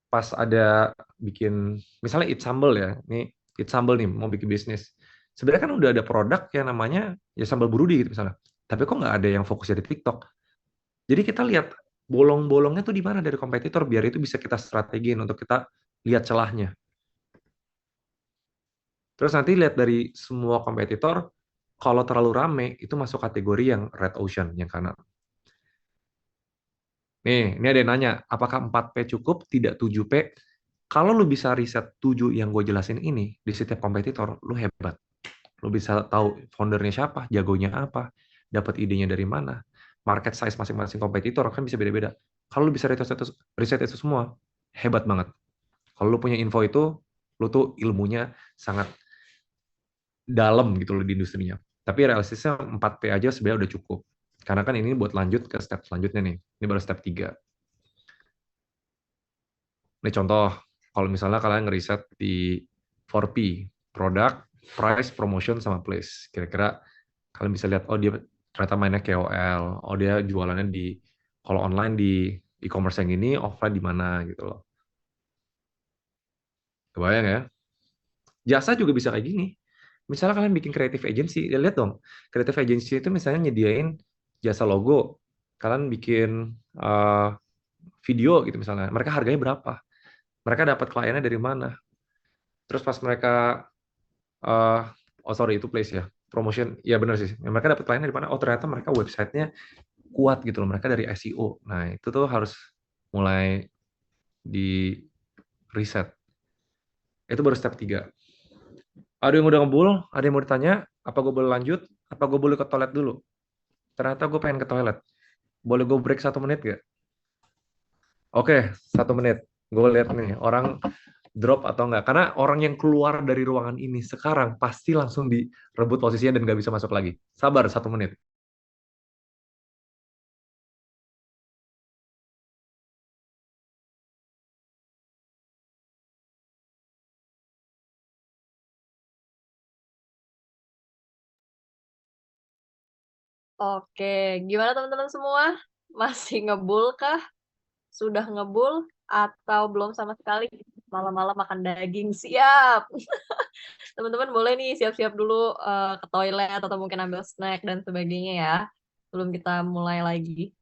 pas ada bikin, misalnya Eat Sambal ya, ini Eat Sambal nih, mau bikin bisnis. Sebenarnya kan udah ada produk yang namanya ya sambal burudi gitu misalnya. Tapi kok nggak ada yang fokus di TikTok. Jadi kita lihat bolong-bolongnya tuh di mana dari kompetitor, biar itu bisa kita strategiin untuk kita lihat celahnya. Terus nanti lihat dari semua kompetitor, kalau terlalu rame, itu masuk kategori yang red ocean, yang kanan. Nih, ini ada yang nanya, apakah 4P cukup, tidak 7P? Kalau lu bisa riset 7 yang gue jelasin ini di setiap kompetitor, lu hebat. Lu bisa tahu foundernya siapa, jagonya apa, dapat idenya dari mana, market size masing-masing kompetitor kan bisa beda-beda. Kalau lu bisa riset itu semua, hebat banget. Kalau lu punya info itu, lu tuh ilmunya sangat dalam gitu loh di industrinya. Tapi realistisnya 4P aja sebenarnya udah cukup. Karena kan ini buat lanjut ke step selanjutnya nih. Ini baru step 3. Ini contoh, kalau misalnya kalian ngeriset di 4P, product, price, promotion, sama place. Kira-kira kalian bisa lihat, oh dia ternyata mainnya KOL, oh dia jualannya kalau online di e-commerce yang ini, offline di mana gitu loh. Kebayang ya? Jasa juga bisa kayak gini. Misalnya kalian bikin creative agency, ya lihat dong, creative agency itu misalnya nyediain jasa logo, kalian bikin uh, video gitu misalnya, mereka harganya berapa? Mereka dapat kliennya dari mana? Terus pas mereka uh, oh sorry itu place ya, promotion, ya benar sih, mereka dapat kliennya dari mana? Oh ternyata mereka websitenya kuat gitu loh, mereka dari SEO. Nah itu tuh harus mulai di riset. Itu baru step 3. Ada yang udah ngebul, ada yang mau ditanya, apa gue boleh lanjut, apa gue boleh ke toilet dulu? Ternyata gue pengen ke toilet. Boleh gue break 1 menit gak? Oke, 1 menit. Gue lihat nih, orang drop atau enggak. Karena orang yang keluar dari ruangan ini sekarang pasti langsung direbut posisinya dan nggak bisa masuk lagi. Sabar 1 menit. Oke, gimana teman-teman semua? Masih ngebul kah? Sudah ngebul atau belum sama sekali? Malam-malam makan daging, siap. Teman-teman boleh nih siap-siap dulu ke toilet atau mungkin ambil snack dan sebagainya ya. Sebelum kita mulai lagi.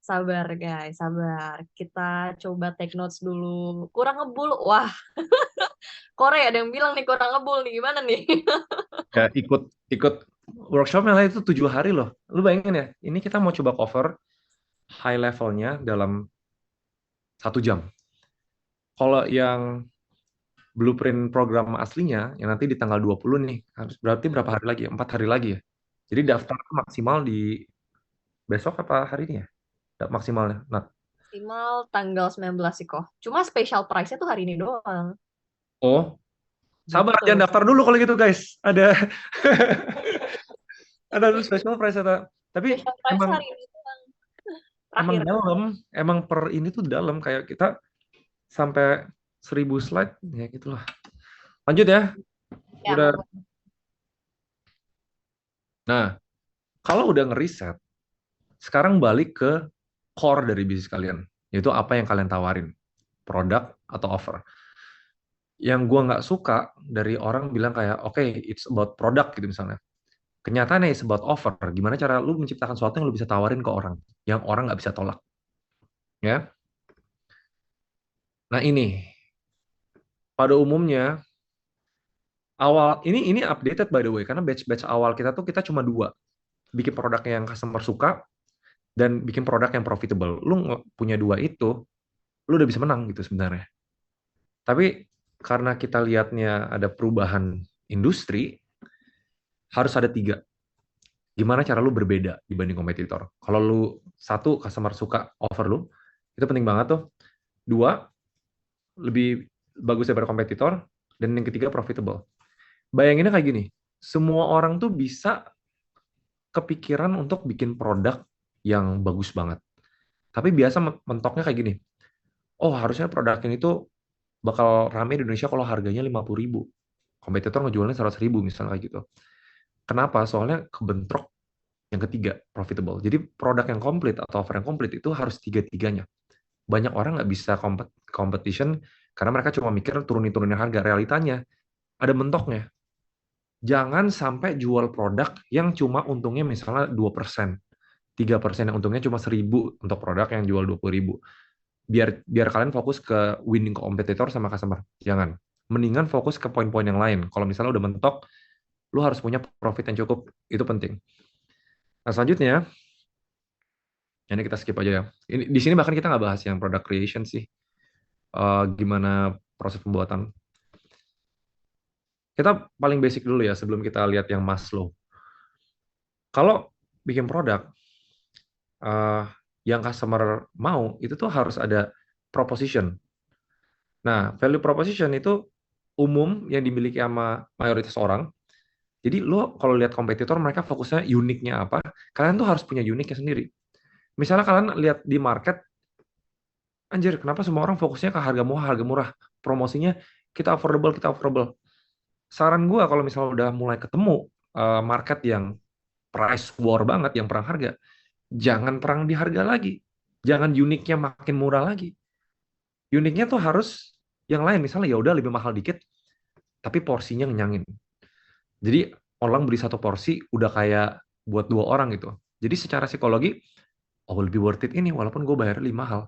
Sabar guys, sabar. Kita coba take notes dulu. Kurang ngebul. Wah, Korea ada yang bilang nih kurang ngebul nih. Gimana nih? Ya, ikut ikut workshopnya lah itu 7 hari loh. Lu bayangin ya, ini kita mau coba cover high levelnya dalam 1 jam. Kalau yang blueprint program aslinya, yang nanti di tanggal 20 nih, harus berarti berapa hari lagi ya? 4 hari lagi ya. Jadi daftar maksimal di besok apa hari ini ya? Maksimalnya. Nah, Maksimal tanggal 19 sih kok. Cuma special price-nya tuh hari ini doang. oh, sabar, Gitu. jangan daftar dulu kalau gitu guys. Ada special price ada. Tapi Special price emang hari ini doang. emang Terakhir. dalam, emang per ini tuh dalam kayak kita sampai 1.000 slide ya gitulah. Lanjut ya. Ya, Udah. monggo. Nah, kalau udah ngeriset, sekarang balik ke core dari bisnis kalian, yaitu apa yang kalian tawarin, produk atau offer. Yang gua nggak suka dari orang bilang kayak, oke, it's about product gitu misalnya. Kenyataannya it's about offer. Gimana cara lu menciptakan sesuatu yang lu bisa tawarin ke orang, yang orang nggak bisa tolak, ya? Nah ini, pada umumnya awal ini updated by the way, karena batch-batch awal kita tuh kita cuma dua, bikin produk yang customer suka dan bikin produk yang profitable. Lu punya dua itu, lu udah bisa menang gitu sebenarnya. Tapi karena kita lihatnya ada perubahan industri, harus ada tiga. Gimana cara lu berbeda dibanding kompetitor? Kalau lu satu, customer suka offer lu, itu penting banget tuh. Dua, lebih bagus daripada kompetitor. Dan yang ketiga, profitable. Bayanginnya kayak gini, semua orang tuh bisa kepikiran untuk bikin produk yang bagus banget. Tapi biasa mentoknya kayak gini, oh harusnya produk ini tuh bakal rame di Indonesia kalau harganya 50.000. Kompetitor ngejualnya 100.000 misalnya kayak gitu. Kenapa? Soalnya kebentrok yang ketiga, profitable. Jadi produk yang komplit atau offer yang komplit itu harus tiga-tiganya. Banyak orang nggak bisa competition karena mereka cuma mikir turunin-turunin harga. Realitanya ada mentoknya. Jangan sampai jual produk yang cuma untungnya misalnya 2%. 3% yang untungnya cuma 1.000 untuk produk yang jual 20.000. Biar kalian fokus ke winning kompetitor sama customer. Jangan. Mendingan fokus ke poin-poin yang lain. Kalau misalnya udah mentok, lu harus punya profit yang cukup. Itu penting. Nah, selanjutnya, ini kita skip aja ya. Di sini bahkan kita nggak bahas yang product creation sih. Gimana proses pembuatan. Kita paling basic dulu ya sebelum kita lihat yang Maslow. Kalau bikin produk, uh, yang customer mau, itu tuh harus ada proposition. Nah, value proposition itu umum yang dimiliki sama mayoritas orang. Jadi lo kalau lihat kompetitor, mereka fokusnya uniknya apa, kalian tuh harus punya uniknya sendiri. Misalnya kalian lihat di market, anjir, kenapa semua orang fokusnya ke harga murah. Promosinya kita affordable. Saran gue kalau misalnya udah mulai ketemu market yang price war banget, yang perang harga, jangan perang di harga lagi. Jangan uniknya makin murah lagi. Uniknya tuh harus yang lain. Misalnya ya udah lebih mahal dikit, tapi porsinya ngenyangin. Jadi orang beli satu porsi udah kayak buat 2 orang gitu. Jadi secara psikologi, oh lebih worth it ini walaupun gue bayar lebih mahal.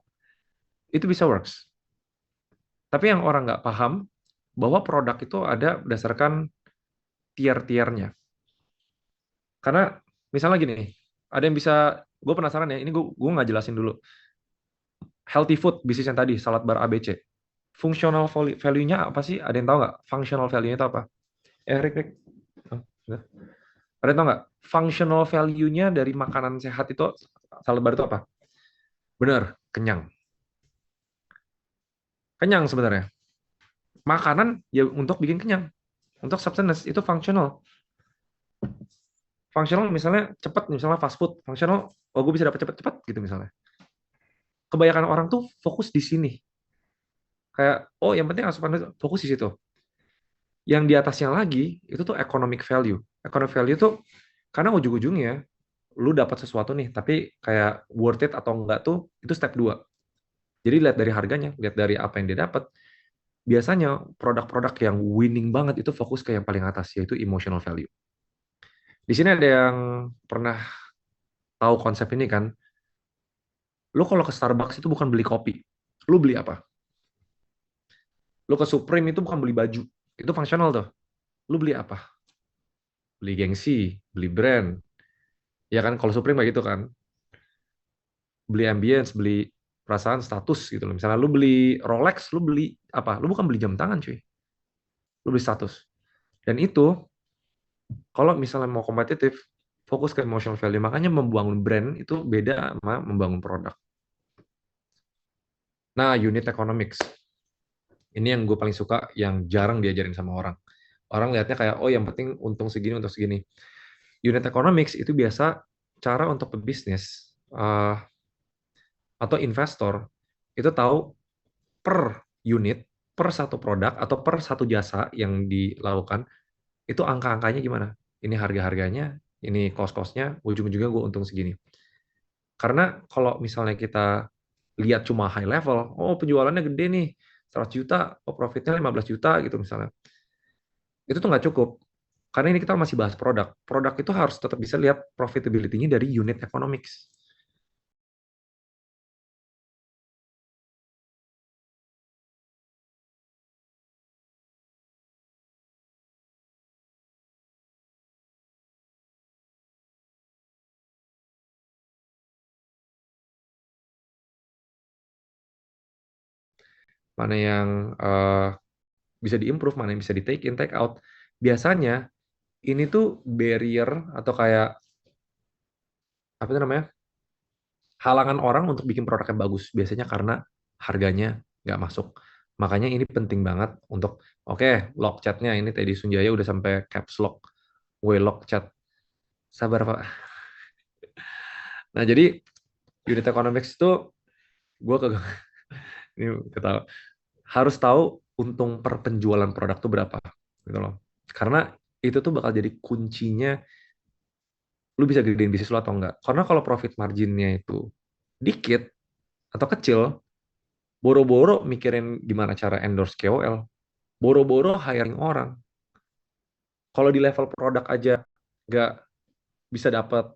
Itu bisa works. Tapi yang orang nggak paham, bahwa produk itu ada berdasarkan tier-tiernya. Karena misalnya gini, ada yang bisa, gue penasaran ya, ini gue nggak jelasin dulu. Healthy food, bisnis yang tadi, salad bar ABC. Functional value-nya apa sih? Ada yang tahu nggak? Functional value-nya itu apa? Rick. Oh, ada yang tahu nggak? Functional value-nya dari makanan sehat itu, salad bar itu apa? Benar, kenyang. Kenyang sebenarnya. Makanan ya untuk bikin kenyang. Untuk substance itu functional. Functional misalnya cepat, misalnya fast food. Functional, oh gue bisa dapat cepat-cepat gitu misalnya. Kebanyakan orang tuh fokus di sini. Kayak, oh yang penting asupan fokus di situ. Yang di atasnya lagi, itu tuh economic value. Economic value tuh, karena ujung-ujungnya, lu dapat sesuatu nih, tapi kayak worth it atau enggak tuh, itu step 2. Jadi lihat dari harganya, lihat dari apa yang dia dapat. Biasanya produk-produk yang winning banget itu fokus ke yang paling atas, yaitu emotional value. Di sini ada yang pernah tahu konsep ini kan? Lu kalau ke Starbucks itu bukan beli kopi. Lu beli apa? Lu ke Supreme itu bukan beli baju. Itu fungsional tuh. Lu beli apa? Beli gengsi, beli brand. Ya kan, kalau Supreme kayak gitu kan. Beli ambience, beli perasaan status gitu loh. Misalnya lu beli Rolex, lu beli apa? Lu bukan beli jam tangan, cuy. Lu beli status. Dan itu, kalau misalnya mau kompetitif, fokus ke emotional value. Makanya membangun brand itu beda sama membangun produk. Nah, unit economics. Ini yang gue paling suka, yang jarang diajarin sama orang. Orang lihatnya kayak, oh yang penting untung segini, untung segini. Unit economics itu biasa cara untuk pebisnis atau investor itu tahu per unit, per satu produk, atau per satu jasa yang dilakukan, itu angka-angkanya gimana. Ini harga-harganya, ini cost-costnya, ujung-ujungnya gue untung segini. Karena kalau misalnya kita lihat cuma high level, oh penjualannya gede nih, 100 juta, oh profitnya 15 juta gitu misalnya. Itu tuh nggak cukup. Karena ini kita masih bahas produk. Produk itu harus tetap bisa lihat profitability-nya dari unit economics. Mana yang bisa diimprove, mana yang bisa di take in, take out. Biasanya ini tuh barrier atau kayak apa itu namanya, halangan orang untuk bikin produk yang bagus. Biasanya karena harganya nggak masuk. Makanya ini penting banget untuk, oke, lock chatnya ini Teddy Sunjaya udah sampai caps lock, lock chat. Sabar Pak. Nah jadi unit economics itu gue ke ini kita harus tahu untung per penjualan produk tuh berapa gitu loh. Karena itu tuh bakal jadi kuncinya lu bisa gedein bisnis lu atau enggak. Karena kalau profit marginnya itu dikit atau kecil, boro-boro mikirin gimana cara endorse KOL, boro-boro hiring orang. Kalau di level produk aja nggak bisa dapat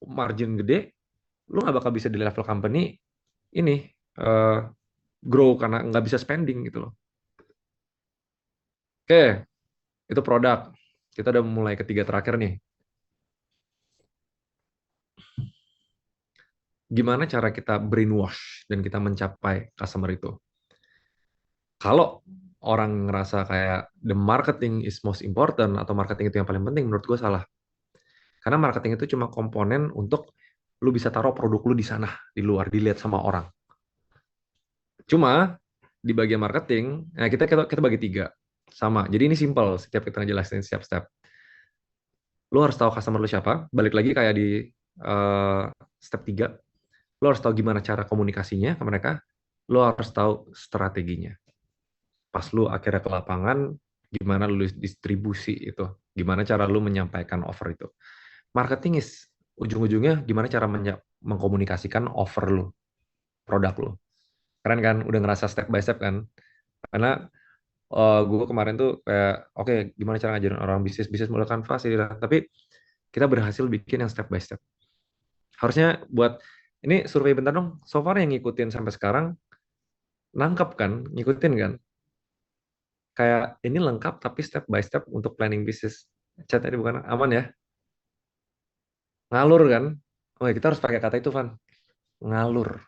margin gede, lu nggak bakal bisa di level company ini uh, grow karena nggak bisa spending gitu loh. Oke, itu produk. Kita udah mulai ketiga terakhir nih. Gimana cara kita brainwash dan kita mencapai customer itu? Kalau orang ngerasa kayak the marketing is most important atau marketing itu yang paling penting, menurut gue salah. Karena marketing itu cuma komponen untuk lu bisa taruh produk lu di sana, di luar, dilihat sama orang. Cuma di bagian marketing, nah kita bagi tiga. Sama. Jadi ini simple setiap kita ngejelasin setiap step. Lu harus tahu customer lu siapa. Balik lagi kayak di step 3. Lu harus tahu gimana cara komunikasinya ke mereka. Lu harus tahu strateginya. Pas lu akhirnya ke lapangan, gimana lu distribusi itu. Gimana cara lu menyampaikan offer itu. Marketing is ujung-ujungnya gimana cara mengkomunikasikan offer lu, produk lu. Keren kan? Udah ngerasa step by step kan? Karena gue kemarin tuh kayak, oke, gimana cara ngajarin orang bisnis mulai kanvas sih, tapi kita berhasil bikin yang step by step. Harusnya buat ini survei bentar dong. So far yang ngikutin sampai sekarang nangkep kan, ngikutin kan. Kayak ini lengkap tapi step by step untuk planning bisnis. Chat tadi bukan aman ya? Ngalur kan? Oh, kita harus pakai kata itu, Van. Ngalur,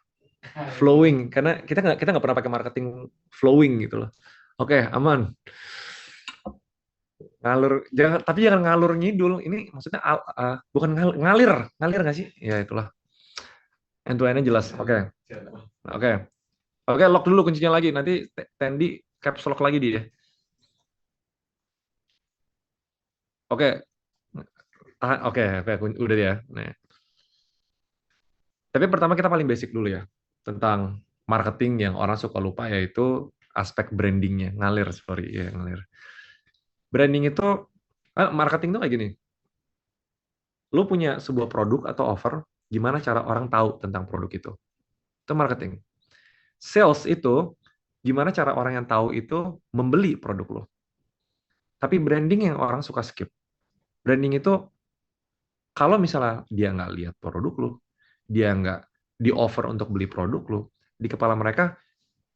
flowing. Karena kita nggak pernah pakai marketing flowing gitu loh. Oke, aman. Ngalur, jangan ngalur ngidul. Ini maksudnya bukan ngalir, ngalir nggak sih? Ya itulah. End to end-nya jelas. Oke, oke, oke. Lock dulu kuncinya lagi. Nanti Tendi caps lock lagi dia. Oke, oke, udah ya. Nah, tapi pertama kita paling basic dulu ya tentang marketing yang orang suka lupa, yaitu aspek brandingnya. Ngalir, sorry ya, ngalir. Branding itu, marketing tuh kayak gini. Lu punya sebuah produk atau offer, gimana cara orang tahu tentang produk itu? Itu marketing. Sales itu, gimana cara orang yang tahu itu membeli produk lo. Tapi branding yang orang suka skip. Branding itu, kalau misalnya dia nggak lihat produk lo, dia nggak di offer untuk beli produk lu, di kepala mereka,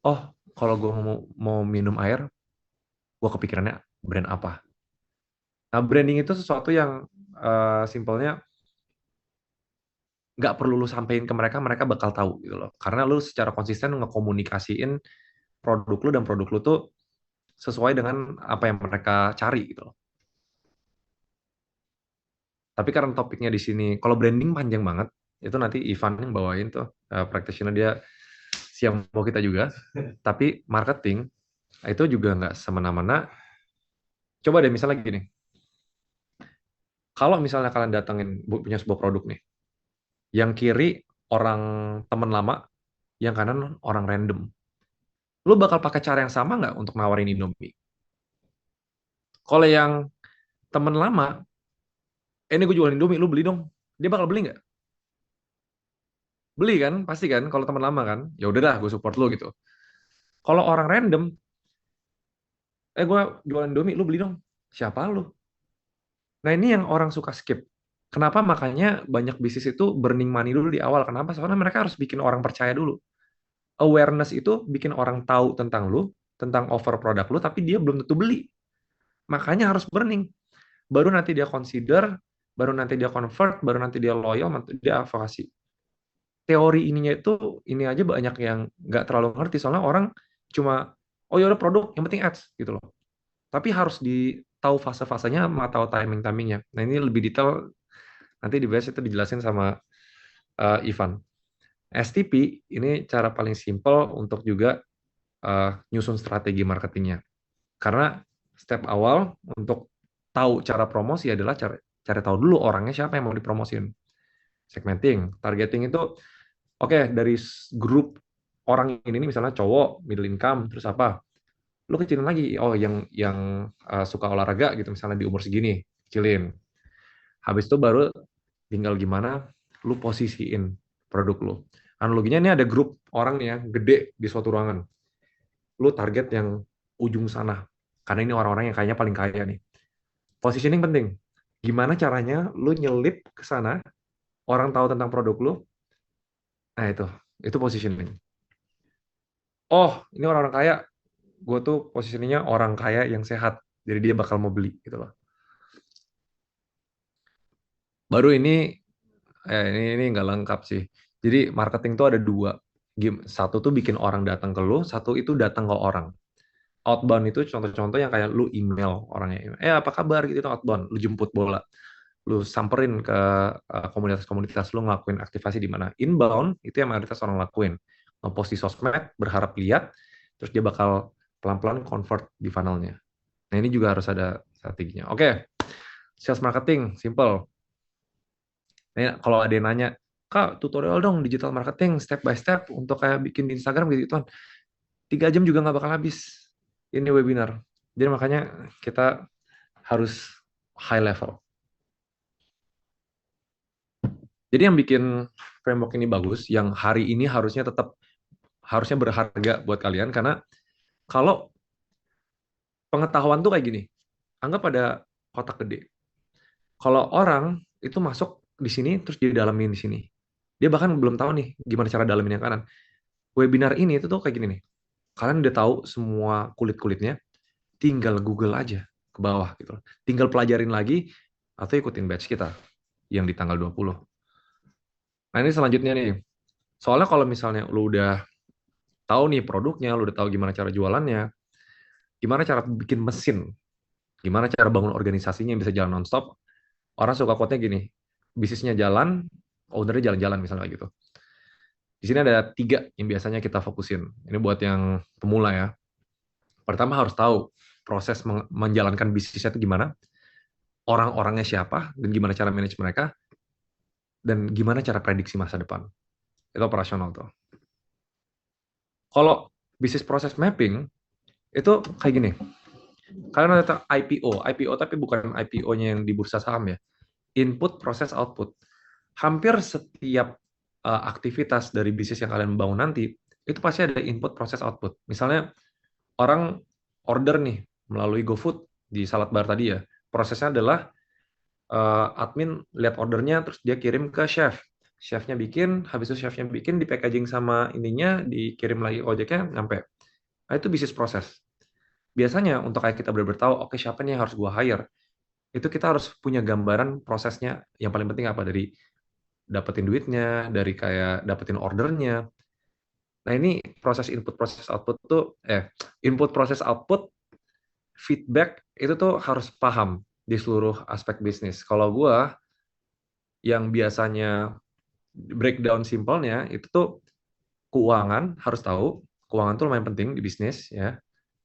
oh kalau gue mau minum air, gue kepikirannya brand apa. Nah, branding itu sesuatu yang simpelnya nggak perlu lu sampein ke mereka, mereka bakal tahu gitu loh. Karena lu secara konsisten ngekomunikasiin produk lu dan produk lu tuh sesuai dengan apa yang mereka cari gitu loh. Tapi karena topiknya di sini, kalau branding panjang banget, itu nanti Ivan yang bawain tuh, practitioner dia siap mau kita juga. Tapi marketing itu juga nggak semena-mena. Coba deh misalnya gini, kalau misalnya kalian datengin punya sebuah produk nih, yang kiri orang temen lama, yang kanan orang random. Lu bakal pakai cara yang sama nggak untuk nawarin Indomie? Kalau yang temen lama, ini gue jualin Indomie, lu beli dong. Dia bakal beli nggak? Beli kan, pasti kan. Kalau temen lama kan, ya udah dah, gue support lu gitu. Kalau orang random, gue jualin Indomie, lu beli dong. Siapa lu? Nah ini yang orang suka skip. Kenapa makanya banyak bisnis itu burning money dulu di awal? Kenapa? Soalnya mereka harus bikin orang percaya dulu. Awareness itu bikin orang tahu tentang lu, tentang offer produk lu, tapi dia belum tentu beli. Makanya harus burning. Baru nanti dia consider, baru nanti dia convert, baru nanti dia loyal, nanti dia advokasi. Teori ininya itu, ini aja banyak yang nggak terlalu ngerti, soalnya orang cuma, oh ya udah produk, yang penting ads, gitu loh. Tapi harus tahu fase-fasenya, sama tahu timing-timingnya. Nah ini lebih detail, nanti di bahas itu dijelasin sama Ivan. STP, ini cara paling simple untuk juga nyusun strategi marketingnya. Karena step awal untuk tahu cara promosi adalah cari tahu dulu orangnya siapa yang mau dipromosin. Segmenting, targeting itu oke, dari grup orang ini nih, misalnya cowok, middle income, terus apa? Lu kecilin lagi, oh yang suka olahraga gitu, misalnya di umur segini, kecilin. Habis itu baru tinggal gimana lu posisiin produk lu. Analoginya ini ada grup orang nih ya, gede di suatu ruangan. Lu target yang ujung sana. Karena ini orang-orang yang kayaknya paling kaya nih. Positioning penting. Gimana caranya lu nyelip ke sana, orang tahu tentang produk lu. Nah itu positioning. Oh, ini orang-orang kaya, gue tuh posisinya orang kaya yang sehat, jadi dia bakal mau beli gitu loh. Baru ini nggak lengkap sih. Jadi marketing tuh ada dua. Satu tuh bikin orang datang ke lu, satu itu datang ke orang. Outbound itu contoh-contoh yang kayak lu email orangnya, apa kabar gitu, itu outbound. Lu jemput bola, lu samperin ke komunitas-komunitas, lu ngelakuin aktivasi di mana. Inbound itu yang mayoritas orang lakuin, ngepost di sosmed, berharap lihat, terus dia bakal pelan-pelan convert di funnelnya. Nah ini juga harus ada strateginya. Oke, sales marketing simple. Nah, kalau ada yang nanya, Kak, tutorial dong digital marketing step by step untuk kayak bikin di Instagram gitu kan. 3 jam juga nggak bakal habis ini webinar. Jadi makanya kita harus high level. Jadi yang bikin framework ini bagus, yang hari ini harusnya berharga buat kalian, karena kalau pengetahuan tuh kayak gini, anggap ada kotak gede. Kalau orang itu masuk di sini terus dia dalamin di sini, dia bahkan belum tahu nih gimana cara dalamin yang kanan. Webinar ini itu tuh kayak gini nih, kalian udah tahu semua kulit-kulitnya, tinggal Google aja ke bawah gitu. Tinggal pelajarin lagi atau ikutin batch kita yang di tanggal 20. Nah, ini selanjutnya nih. Soalnya kalau misalnya lu udah tahu nih produknya, lu udah tahu gimana cara jualannya, gimana cara bikin mesin, gimana cara bangun organisasinya yang bisa jalan nonstop. Orang suka quote-nya gini, bisnisnya jalan, ownernya jalan-jalan misalnya gitu. Di sini ada 3 yang biasanya kita fokusin. Ini buat yang pemula ya. Pertama harus tahu proses menjalankan bisnisnya itu gimana, orang-orangnya siapa, dan gimana cara manage mereka, dan gimana cara prediksi masa depan. Itu operasional tuh. Kalau bisnis proses mapping, itu kayak gini. Kalian ada IPO tapi bukan IPO-nya yang di bursa saham ya. Input, proses, output. Hampir setiap aktivitas dari bisnis yang kalian bangun nanti, itu pasti ada input, proses, output. Misalnya, orang order nih melalui GoFood di salad bar tadi ya. Prosesnya adalah admin lihat ordernya, terus dia kirim ke chef. chefnya bikin, habis itu chefnya bikin, di packaging sama ininya, dikirim lagi ojeknya, nyampe. Nah, itu bisnis proses. Biasanya untuk kayak kita benar-benar tahu, oke siapa nih yang harus gua hire, itu kita harus punya gambaran prosesnya. Yang paling penting apa? Dari dapetin duitnya, dari kayak dapetin ordernya. Nah, ini proses input, proses output tuh, input, proses output, feedback, itu tuh harus paham di seluruh aspek bisnis. Kalau gua yang biasanya breakdown simpelnya, itu tuh keuangan harus tahu, keuangan tuh lumayan penting di bisnis ya.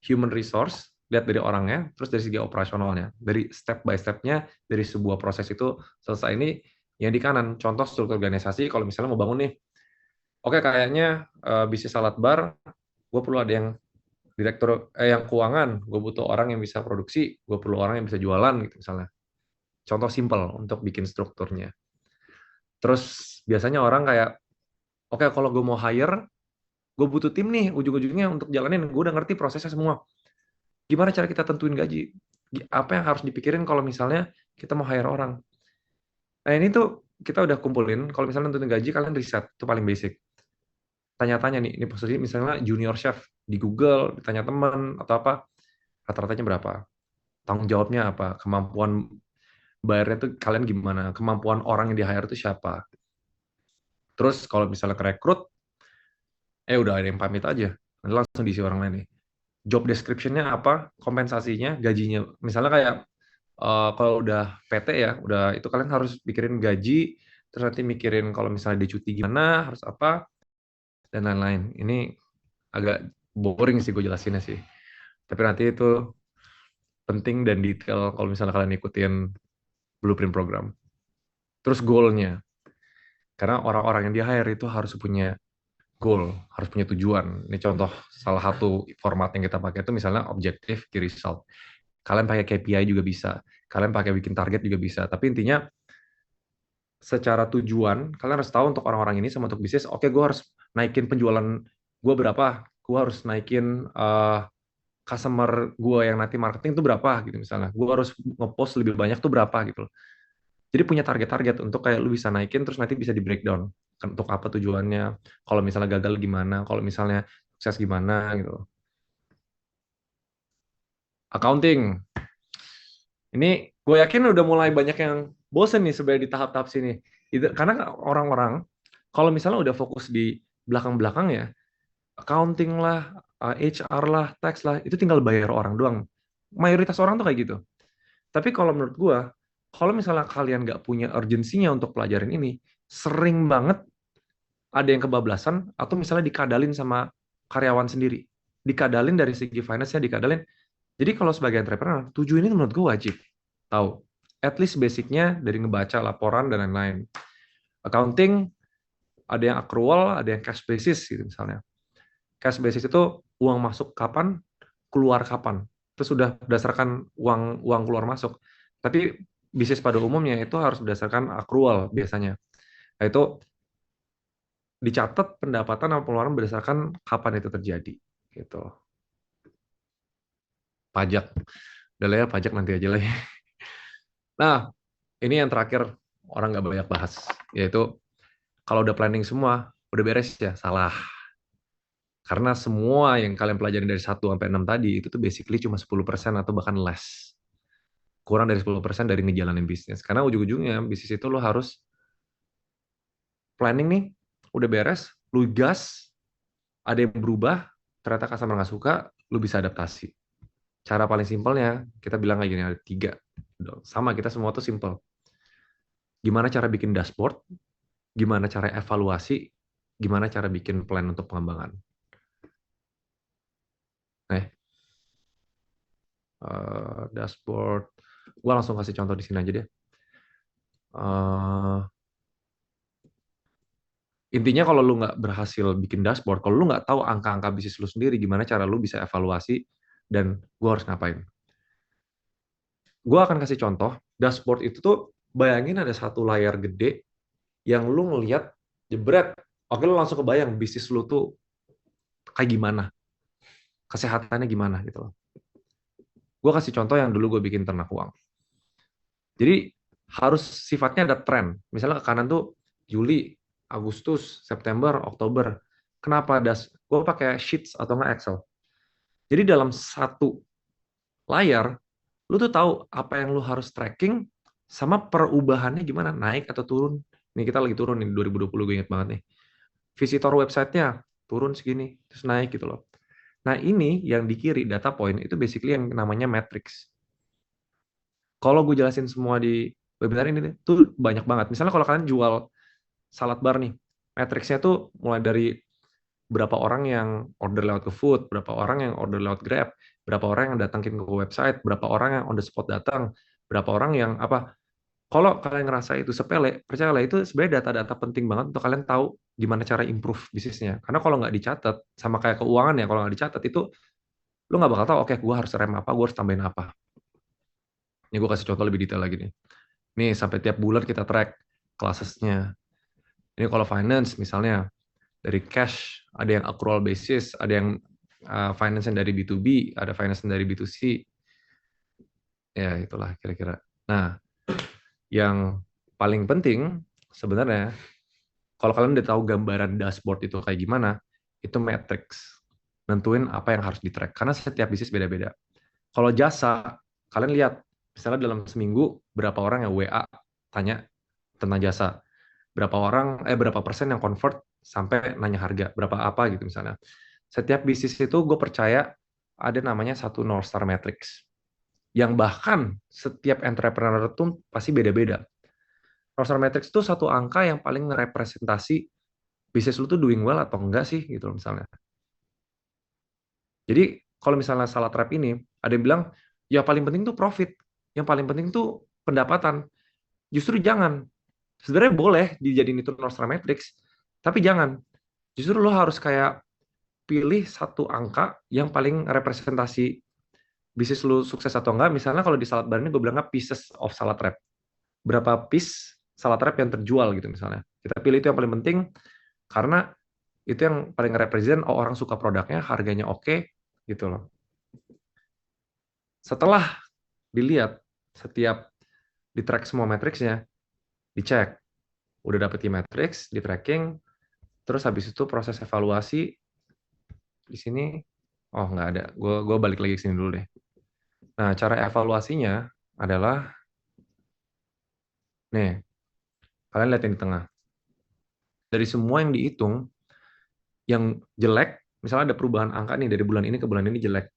Human resource, lihat dari orangnya, terus dari segi operasionalnya, dari step by step-nya, dari sebuah proses itu selesai. Ini yang di kanan, contoh struktur organisasi, kalau misalnya mau bangun nih, oke kayaknya bisnis salad bar, gue perlu ada yang direktur, yang keuangan, gue butuh orang yang bisa produksi, gue perlu orang yang bisa jualan gitu misalnya. Contoh simple untuk bikin strukturnya. Terus biasanya orang kayak, oke kalau gue mau hire, gue butuh tim nih ujung-ujungnya untuk jalanin, gue udah ngerti prosesnya semua. Gimana cara kita tentuin gaji? Apa yang harus dipikirin kalau misalnya kita mau hire orang? Nah ini tuh kita udah kumpulin, kalau misalnya tentuin gaji, kalian riset, itu paling basic. Tanya-tanya nih, ini posisi misalnya junior chef, di Google, ditanya teman, atau apa, rata-ratanya berapa? Tanggung jawabnya apa? Kemampuan bayarnya tuh kalian gimana? Kemampuan orang yang di hire itu siapa? Terus kalau misalnya ke rekrut, udah ada yang pamit aja. Nanti langsung diisi orang lain nih. Job description-nya apa? Kompensasinya, gajinya. Misalnya kayak kalau udah PT ya, udah itu kalian harus pikirin gaji, terus nanti mikirin kalau misalnya dia cuti gimana, harus apa, dan lain-lain. Ini agak boring sih gue jelasinnya sih. Tapi nanti itu penting dan detail kalau misalnya kalian ikutin blueprint program. Terus goal-nya. Karena orang-orang yang di hire itu harus punya goal, harus punya tujuan. Ini contoh salah satu format yang kita pakai itu misalnya objective key result. Kalian pakai KPI juga bisa. Kalian pakai bikin target juga bisa. Tapi intinya secara tujuan, kalian harus tahu untuk orang-orang ini sama untuk bisnis, oke gue harus naikin penjualan gue berapa, gue harus naikin customer gue yang nanti marketing itu berapa gitu misalnya, gue harus ngepost lebih banyak tuh berapa gitu loh. Jadi punya target-target untuk kayak lu bisa naikin terus nanti bisa di breakdown untuk apa tujuannya, kalau misalnya gagal gimana, kalau misalnya sukses gimana gitu. Accounting, ini gue yakin udah mulai banyak yang bosen nih sebenarnya di tahap-tahap sini. Karena orang-orang kalau misalnya udah fokus di belakang-belakang ya, accounting lah, HR lah, tax lah, itu tinggal bayar orang doang. Mayoritas orang tuh kayak gitu. Tapi kalau menurut gue, kalau misalnya kalian nggak punya urgensinya untuk pelajarin ini, sering banget ada yang kebablasan atau misalnya dikadalin sama karyawan sendiri. Dikadalin dari segi finance-nya, dikadalin. Jadi kalau sebagai entrepreneur, tujuh ini menurut gue wajib tahu. At least basicnya dari ngebaca laporan dan lain-lain. Accounting, ada yang accrual, ada yang cash basis gitu misalnya. Cash basis itu uang masuk kapan, keluar kapan. Itu sudah berdasarkan uang uang keluar masuk. Tapi bisnis pada umumnya itu harus berdasarkan accrual biasanya. Nah, itu dicatat pendapatan atau pengeluaran berdasarkan kapan itu terjadi. Gitu. Pajak. Udah lah ya, pajak nanti aja lah ya. Nah, ini yang terakhir orang nggak banyak bahas, yaitu kalau udah planning semua, udah beres ya, salah. Karena semua yang kalian pelajari dari 1 sampai 6 tadi, itu tuh basically cuma 10% atau bahkan less. Kurang dari 10% dari ngejalanin bisnis. Karena ujung-ujungnya bisnis itu lo harus planning nih, udah beres, lu gas, ada yang berubah, ternyata customer nggak suka, lu bisa adaptasi. Cara paling simpelnya, kita bilang kayak gini, ada 3. Sama, kita semua tuh simple. Gimana cara bikin dashboard, gimana cara evaluasi, gimana cara bikin plan untuk pengembangan. Nah, dashboard, gue langsung kasih contoh di sini aja deh. Intinya kalau lu nggak berhasil bikin dashboard, kalau lu nggak tahu angka-angka bisnis lu sendiri, gimana cara lu bisa evaluasi, dan gue harus ngapain. Gue akan kasih contoh, dashboard itu tuh, bayangin ada satu layar gede, yang lu ngelihat, jebret, oke lu langsung kebayang bisnis lu tuh kayak gimana, kesehatannya gimana gitu loh. Gue kasih contoh yang dulu gue bikin ternak uang. Jadi harus sifatnya ada tren. Misalnya ke kanan tuh Juli, Agustus, September, Oktober. Kenapa gue pakai Sheets atau nggak Excel. Jadi dalam satu layar, lu tuh tahu apa yang lu harus tracking sama perubahannya gimana, naik atau turun. Nih kita lagi turun nih 2020, gue inget banget nih. Visitor website-nya turun segini, terus naik gitu loh. Nah ini yang di kiri, data point, itu basically yang namanya matrix. Kalau gue jelasin semua di webinar ini tuh banyak banget. Misalnya kalau kalian jual salad bar nih, matrixnya tuh mulai dari berapa orang yang order lewat GoFood, berapa orang yang order lewat Grab, berapa orang yang datangin ke website, berapa orang yang on the spot datang, berapa orang yang apa. Kalau kalian ngerasa itu sepele, percayalah itu sebenarnya data-data penting banget untuk kalian tahu gimana cara improve bisnisnya. Karena kalau nggak dicatat, sama kayak keuangan ya, kalau nggak dicatat itu, lu nggak bakal tahu, oke, gue harus rem apa, gue harus tambahin apa. Ini gue kasih contoh lebih detail lagi nih. Nih, sampai tiap bulan kita track classes-nya. Ini kalau finance misalnya, dari cash, ada yang accrual basis, ada yang finance yang dari B2B, ada finance yang dari B2C. Ya, itulah kira-kira. Nah, yang paling penting sebenarnya, kalau kalian udah tahu gambaran dashboard itu kayak gimana, itu matrix. Nentuin apa yang harus di-track. Karena setiap bisnis beda-beda. Kalau jasa, kalian lihat, misalnya dalam seminggu, berapa orang yang WA tanya tentang jasa. Berapa persen yang convert sampai nanya harga, berapa apa gitu misalnya. Setiap bisnis itu gue percaya ada namanya satu North Star Matrix. Yang bahkan setiap entrepreneur itu pasti beda-beda. North Star Matrix itu satu angka yang paling ngerepresentasi bisnis lu tuh doing well atau enggak sih gitu misalnya. Jadi kalau misalnya salah trap ini, ada yang bilang, ya paling penting tuh profit. Yang paling penting tuh pendapatan. Justru jangan. Sebenarnya boleh dijadiin itu North Star Matrix, tapi jangan. Justru lo harus kayak pilih satu angka yang paling representasi bisnis lu sukses atau enggak. Misalnya kalau di salad bar ini gue bilangnya pieces of salad wrap. Berapa piece salad wrap yang terjual gitu misalnya. Kita pilih itu yang paling penting karena itu yang paling represent, oh orang suka produknya, harganya oke, gitu loh. Setelah dilihat setiap di track semua matriksnya, dicek, udah dapet di matrix, di tracking, terus habis itu proses evaluasi di sini, oh nggak ada, gue balik lagi ke sini dulu deh. Nah cara evaluasinya adalah, nih kalian lihat yang di tengah, dari semua yang dihitung, yang jelek, misalnya ada perubahan angka nih dari bulan ini ke bulan ini jelek,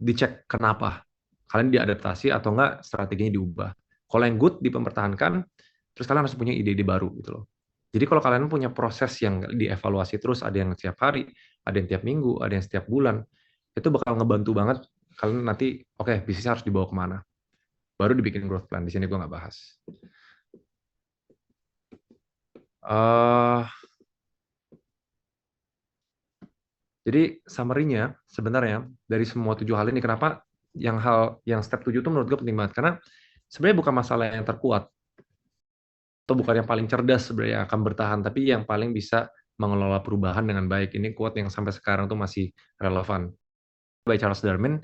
dicek kenapa, kalian diadaptasi atau enggak strateginya diubah. Kalau yang good dipertahankan, terus kalian harus punya ide-ide baru gitu loh. Jadi kalau kalian punya proses yang dievaluasi terus, ada yang setiap hari, ada yang tiap minggu, ada yang setiap bulan, itu bakal ngebantu banget kalian nanti, oke, bisnisnya harus dibawa kemana. Baru dibikin growth plan, di sini gue nggak bahas. Jadi summary-nya sebenarnya dari semua 7 hal ini, kenapa yang step 7 itu menurut gue penting banget, karena sebenarnya bukan masalah yang terkuat, atau bukan yang paling cerdas sebenarnya akan bertahan, tapi yang paling bisa mengelola perubahan dengan baik. Ini quote yang sampai sekarang tuh masih relevan. By Charles Darwin,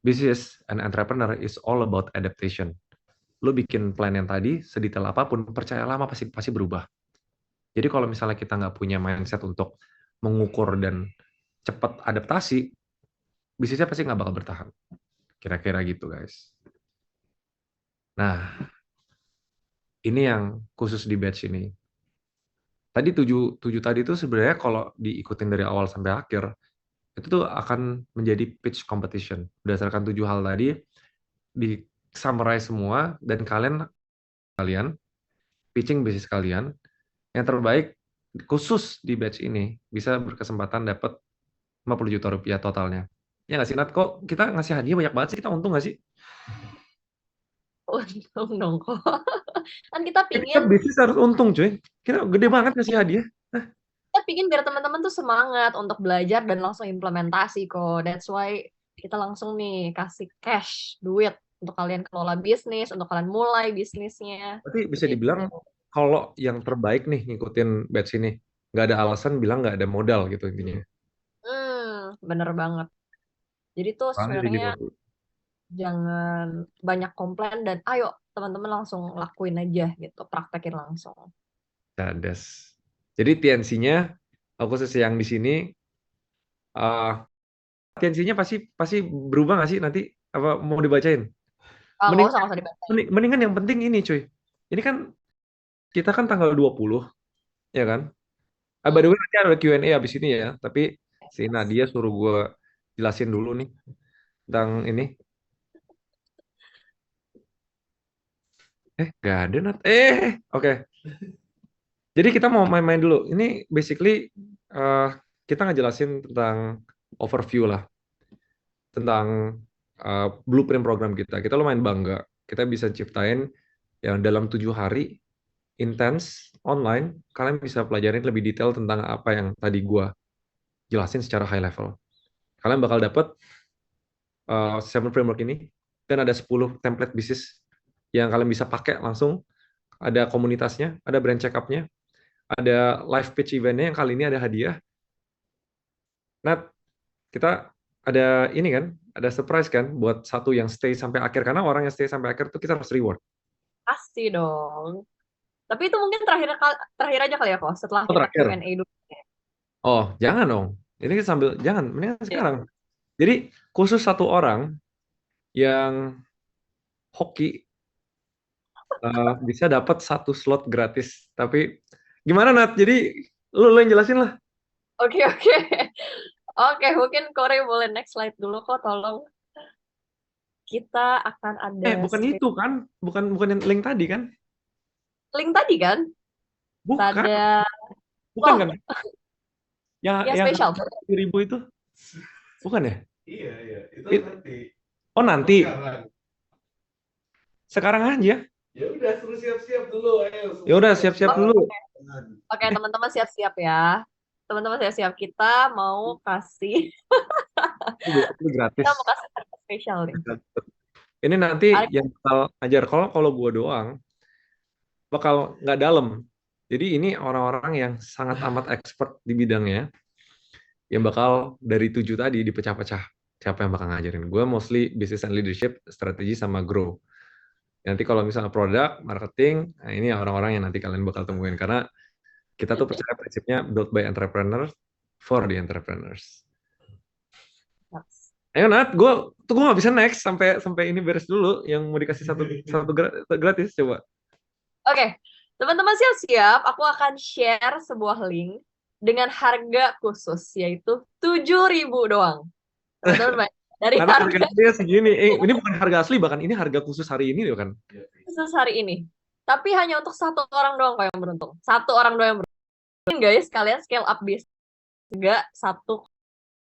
business and entrepreneur is all about adaptation. Lo bikin plan yang tadi, sedetail apapun, percaya lama pasti berubah. Jadi kalau misalnya kita nggak punya mindset untuk mengukur dan cepat adaptasi, bisnisnya pasti nggak bakal bertahan. Kira-kira gitu, guys. Nah, ini yang khusus di batch ini. Tadi 7 tadi itu sebenarnya kalau diikutin dari awal sampai akhir, itu tuh akan menjadi pitch competition. Berdasarkan 7 hal tadi, di summarize semua, dan kalian pitching bisnis kalian, yang terbaik khusus di batch ini bisa berkesempatan dapat 50 juta rupiah totalnya. Ya nggak sih, Nat? Kok kita ngasih hadiah banyak banget sih? Kita untung nggak sih? Untung dong kok. Kan kita Kita pingin bisnis harus untung, cuy. Kita gede banget ngasih hadiah. biar teman-teman tuh semangat untuk belajar dan langsung implementasi kok. That's why kita langsung nih kasih cash, duit untuk kalian kelola bisnis, untuk kalian mulai bisnisnya. Tapi bisa Gitu. dibilang kalau yang terbaik nih ngikutin batch ini, nggak ada alasan bilang nggak ada modal gitu intinya. Bener banget. Jadi tuh Soalnya di sebenarnya 50. jangan banyak komplain dan ayo teman-teman langsung lakuin aja gitu, praktekin langsung. Cadas. Jadi TNC-nya khusus yang di sini, TNC-nya pasti pasti berubah nggak sih nanti? Apa mau dibacain? Mending, Nggak usah dibacain. mendingan yang penting ini cuy. Ini kan kita kan tanggal 20, ya kan? By the Hmm. way, nanti ada Q&A habis ini ya. Tapi si Yes. Nadia suruh gue jelasin dulu nih tentang ini. Gak ada Nat. Oke. Jadi kita mau main-main dulu. Ini basically eh, kita ngejelasin tentang overview lah, tentang blueprint program kita. Kita lumayan bangga. Kita bisa ciptain yang dalam 7 hari intens online, kalian bisa pelajarin lebih detail tentang apa yang tadi gua jelasin secara high level. Kalian bakal dapet 7 framework ini, dan ada 10 template bisnis yang kalian bisa pakai langsung. Ada komunitasnya, ada brand check-up-nya, ada live pitch event-nya yang kali ini ada hadiah. Nah, kita ada ini kan, ada surprise kan buat satu yang stay sampai akhir, karena orang yang stay sampai akhir itu kita harus reward. Pasti dong. Tapi itu mungkin terakhir aja kali ya kok, setelah Oh, kita terakhir. Q&A dulu. Oh, jangan dong. Ini sambil jangan, mendingan Iya. sekarang. Jadi khusus satu orang yang hoki bisa dapat satu slot gratis. Tapi gimana Nat? Jadi lu yang jelasin lah. Oke, oke. Oke, mungkin Kore boleh next slide dulu kok, tolong. Kita akan ada Bukan itu kan? Bukan bukan yang link tadi kan? link tadi kan? Bukan, Ada, bukan oh, kan? Yang ya yang spesial. 10.000 itu, bukan ya? Iya, iya. Itu It- nanti. oh nanti, Sekarang. sekarang aja. Ya udah, suruh siap-siap dulu. Ayo, Ya udah siap-siap dulu. Oke, teman-teman siap-siap ya. Teman-teman siap-siap. Kita mau kasih, Itu gratis. kita mau kasih harga spesial nih. Ini nanti Harga yang bakal ajar, kalau gua doang bakal nggak dalam. Jadi ini orang-orang yang sangat amat expert di bidangnya, yang bakal dari 7 tadi dipecah-pecah. Siapa yang bakal ngajarin? Gue mostly business and leadership, strategi sama grow. Nanti kalau misalnya produk, marketing, nah ini orang-orang yang nanti kalian bakal temuin. Karena kita tuh percaya prinsipnya built by entrepreneurs for the entrepreneurs. Ayo Nat, gue nggak bisa next sampai sampai ini beres dulu. Yang mau dikasih satu gratis coba. Oke, teman-teman siap-siap. Aku akan share sebuah link dengan harga khusus, yaitu 7.000 doang. Teman-teman, dari Karena harga harganya segini. Ini bukan harga asli, bahkan ini harga khusus hari ini loh kan. khusus hari ini. Tapi hanya untuk satu orang doang kok yang beruntung. Satu orang doang yang beruntung. Guys, kalian scale up bisnis. Enggak, satu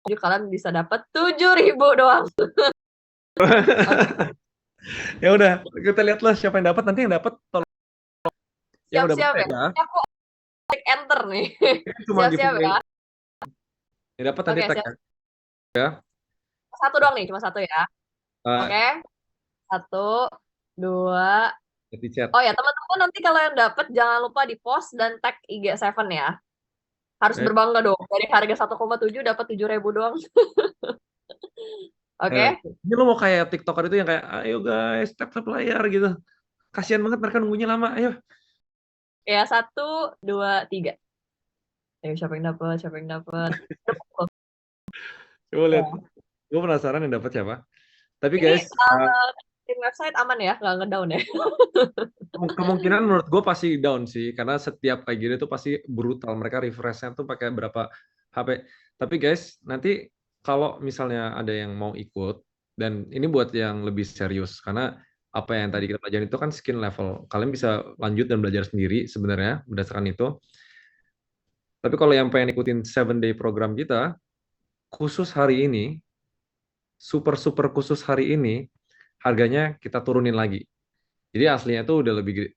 kalian bisa dapat 7.000 doang. Ya udah, kita lihatlah siapa yang dapat. Nanti yang dapat tolong yang udah Siap-siap bayar ya. ya. Aku klik enter nih. Ini cuma Siap-siap giveaway. ya. Yang dapat nanti Oke, tag siap. ya. Satu doang nih, cuma satu ya. Oke. 1, 2. Di chat. Oh ya, teman-teman nanti kalau yang dapat jangan lupa di post dan tag IG7 ya. Harus Eh, berbangga dong. Dari harga 1,7 dapat 7.000 doang. Oke. Ini lo mau kayak TikToker itu yang kayak, ayo guys, tap layar gitu. Kasihan banget mereka nunggunya lama. Ayo. Ya, 1, 2, 3. Ayo, siapa yang dapat? Siapa yang dapat? Coba lihat. Ya. Gue penasaran yang dapat siapa. Tapi Ini guys, tim website aman ya, nggak ngedown ya. kemungkinan menurut gue pasti down sih, karena setiap kayak gini tuh pasti brutal. Mereka refreshnya tuh pakai berapa HP. Tapi guys, nanti kalau misalnya ada yang mau ikut, dan ini buat yang lebih serius, karena apa yang tadi kita pelajari itu kan skill level. Kalian bisa lanjut dan belajar sendiri sebenarnya berdasarkan itu. Tapi kalau yang pengen ikutin 7 day program kita, khusus hari ini, super khusus hari ini, harganya kita turunin lagi. Jadi aslinya tuh udah lebih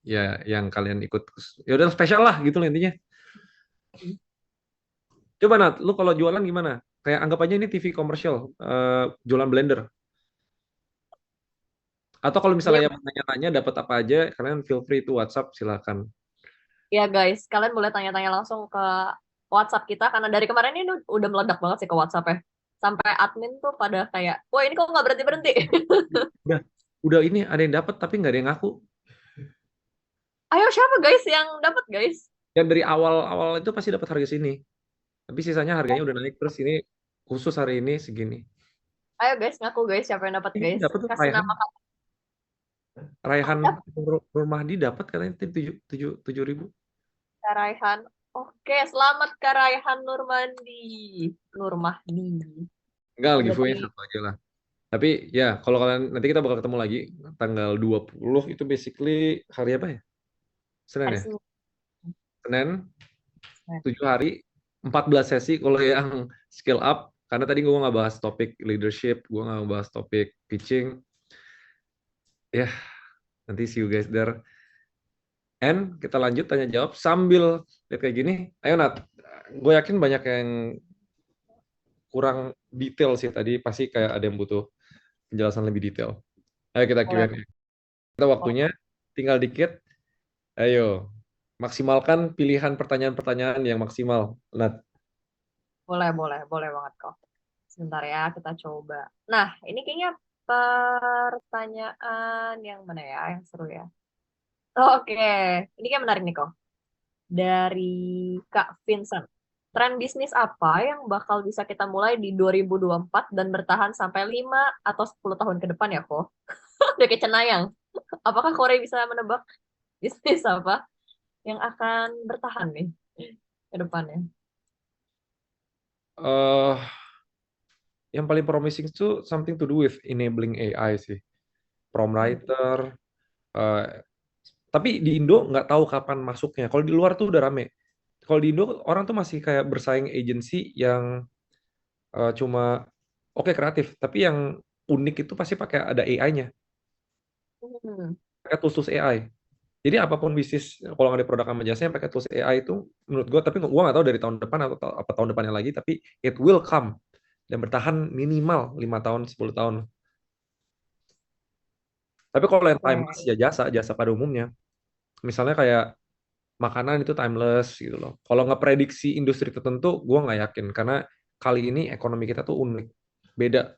ya yang kalian ikut, ya udah spesial lah gitu loh intinya. Coba Nat, lu kalau jualan gimana? Kayak anggap aja ini TV komersial, jualan blender. Atau kalau Iya, misalnya yang tanya-tanya dapat apa aja, kalian feel free to WhatsApp, silakan. ya guys, kalian boleh tanya-tanya langsung ke WhatsApp kita karena dari kemarin ini udah meledak banget sih ke WhatsApp ya. Sampai admin tuh pada kayak, wah ini kok nggak berhenti-berhenti. Udah ini ada yang dapat tapi nggak ada yang ngaku. Ayo siapa guys yang dapat guys? Yang dari awal-awal itu pasti dapat harga sini. Tapi sisanya harganya udah naik terus ini khusus hari ini segini. Ayo guys, ngaku guys siapa yang dapat Ini guys? dapat tuh Kasih nama kamu. Raihan Dapat Nur Mahdi dapat katanya tujuh ribu. Kak Raihan. Oke, selamat Kak Raihan Nurmandi. Nurmahdi. Enggak, Oh, lagi berarti giveaway satu aja lah. Tapi ya, kalau kalian nanti kita bakal ketemu lagi tanggal 20 itu basically hari apa ya? Senin hari ya? Senin. Senin 7 hari 14 sesi kalau yang skill up karena tadi gue nggak bahas topik leadership, gue nggak bahas topik pitching. Ya, nanti see you guys there. And kita lanjut tanya jawab sambil lihat kayak gini. Ayo Nat, gue yakin banyak yang kurang detail sih tadi, pasti kayak ada yang butuh penjelasan lebih detail. Ayo kita Boleh. Q&A. Kita waktunya tinggal dikit. Ayo, maksimalkan pilihan pertanyaan-pertanyaan yang maksimal. Nat, Boleh banget kok. Sebentar ya, kita coba. Nah, ini kayaknya pertanyaan yang mana ya, yang seru ya. Oke, ini kayak menarik nih kok. Dari Kak Vincent. Tren bisnis apa yang bakal bisa kita mulai di 2024 dan bertahan sampai 5 atau 10 tahun ke depan ya kok? Udah kayak cenayang. Apakah Korea bisa menebak bisnis apa yang akan bertahan nih ke depannya? eh yang paling promising itu something to do with enabling AI sih. Prompt writer. eh, tapi di Indo nggak tahu kapan masuknya. Kalau di luar tuh udah rame. Kalau di Indo orang tuh masih kayak bersaing agency yang cuma oke kreatif, tapi yang unik itu pasti pakai ada AI-nya, Hmm, pakai tools AI. Jadi apapun bisnis kalau nggak ada produk sama jasanya pakai tools AI itu menurut gue, tapi gue nggak tahu dari tahun depan atau apa tahun depannya lagi, tapi it will come dan bertahan minimal 5 tahun 10 tahun. Tapi kalau yang timeless Oke. ya jasa pada umumnya. Misalnya kayak makanan itu timeless gitu loh. Kalau nggak prediksi industri tertentu, gue nggak yakin karena kali ini ekonomi kita tuh unik, beda.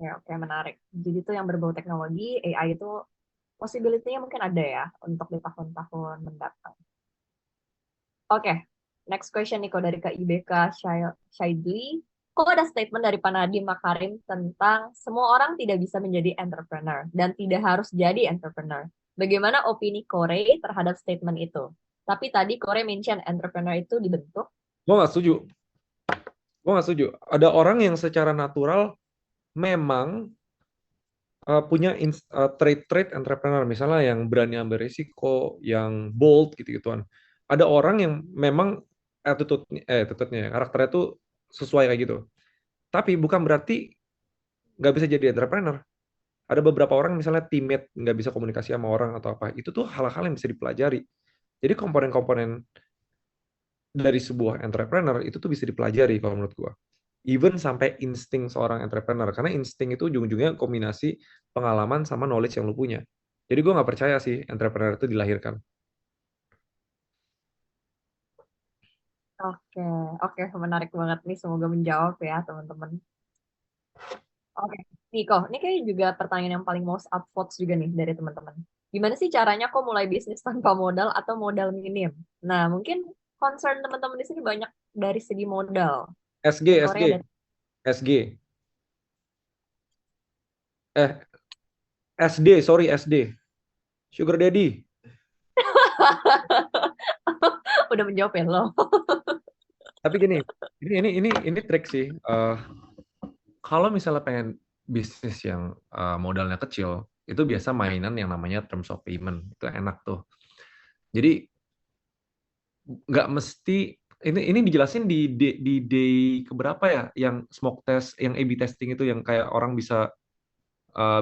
Ya, oke, menarik. Jadi itu yang berbau teknologi, AI itu possibility-nya mungkin ada ya untuk di tahun-tahun mendatang. Oke, next question nih kok dari Kak IBK Shaidli. Kok ada statement dari Pak Nadiem Makarim tentang semua orang tidak bisa menjadi entrepreneur dan tidak harus jadi entrepreneur. Bagaimana opini Kore terhadap statement itu? Tapi tadi Kore mention entrepreneur itu dibentuk. Gue nggak setuju. Ada orang yang secara natural memang punya trait-trait entrepreneur, misalnya yang berani ambil risiko, yang bold gitu-gituan. Ada orang yang memang attitude-nya, karakternya tuh sesuai kayak gitu. Tapi bukan berarti nggak bisa jadi entrepreneur. Ada beberapa orang misalnya timid, nggak bisa komunikasi sama orang atau apa. Itu tuh hal-hal yang bisa dipelajari. Jadi komponen-komponen dari sebuah entrepreneur itu tuh bisa dipelajari kalau menurut gua. Even sampai insting seorang entrepreneur, karena insting itu ujung-ujungnya kombinasi pengalaman sama knowledge yang lu punya. Jadi gue nggak percaya sih entrepreneur itu dilahirkan. Oke, oke, menarik banget nih. Semoga menjawab ya teman-teman. Oke, Niko, ini kayaknya juga pertanyaan yang paling most up votes juga nih dari teman-teman. Gimana sih caranya kok mulai bisnis tanpa modal atau modal minim? Nah, mungkin concern teman-teman di sini banyak dari segi modal. SG, Di SG, Korea ada. SG. Eh, SD, sorry SD. Sugar Daddy. Udah menjawab ya lo. Tapi gini, ini trik sih. Kalau misalnya pengen bisnis yang modalnya kecil, itu biasa mainan yang namanya terms of payment. Itu enak tuh. Jadi nggak mesti ini dijelasin di day keberapa ya, yang smoke test, yang A/B testing itu, yang kayak orang bisa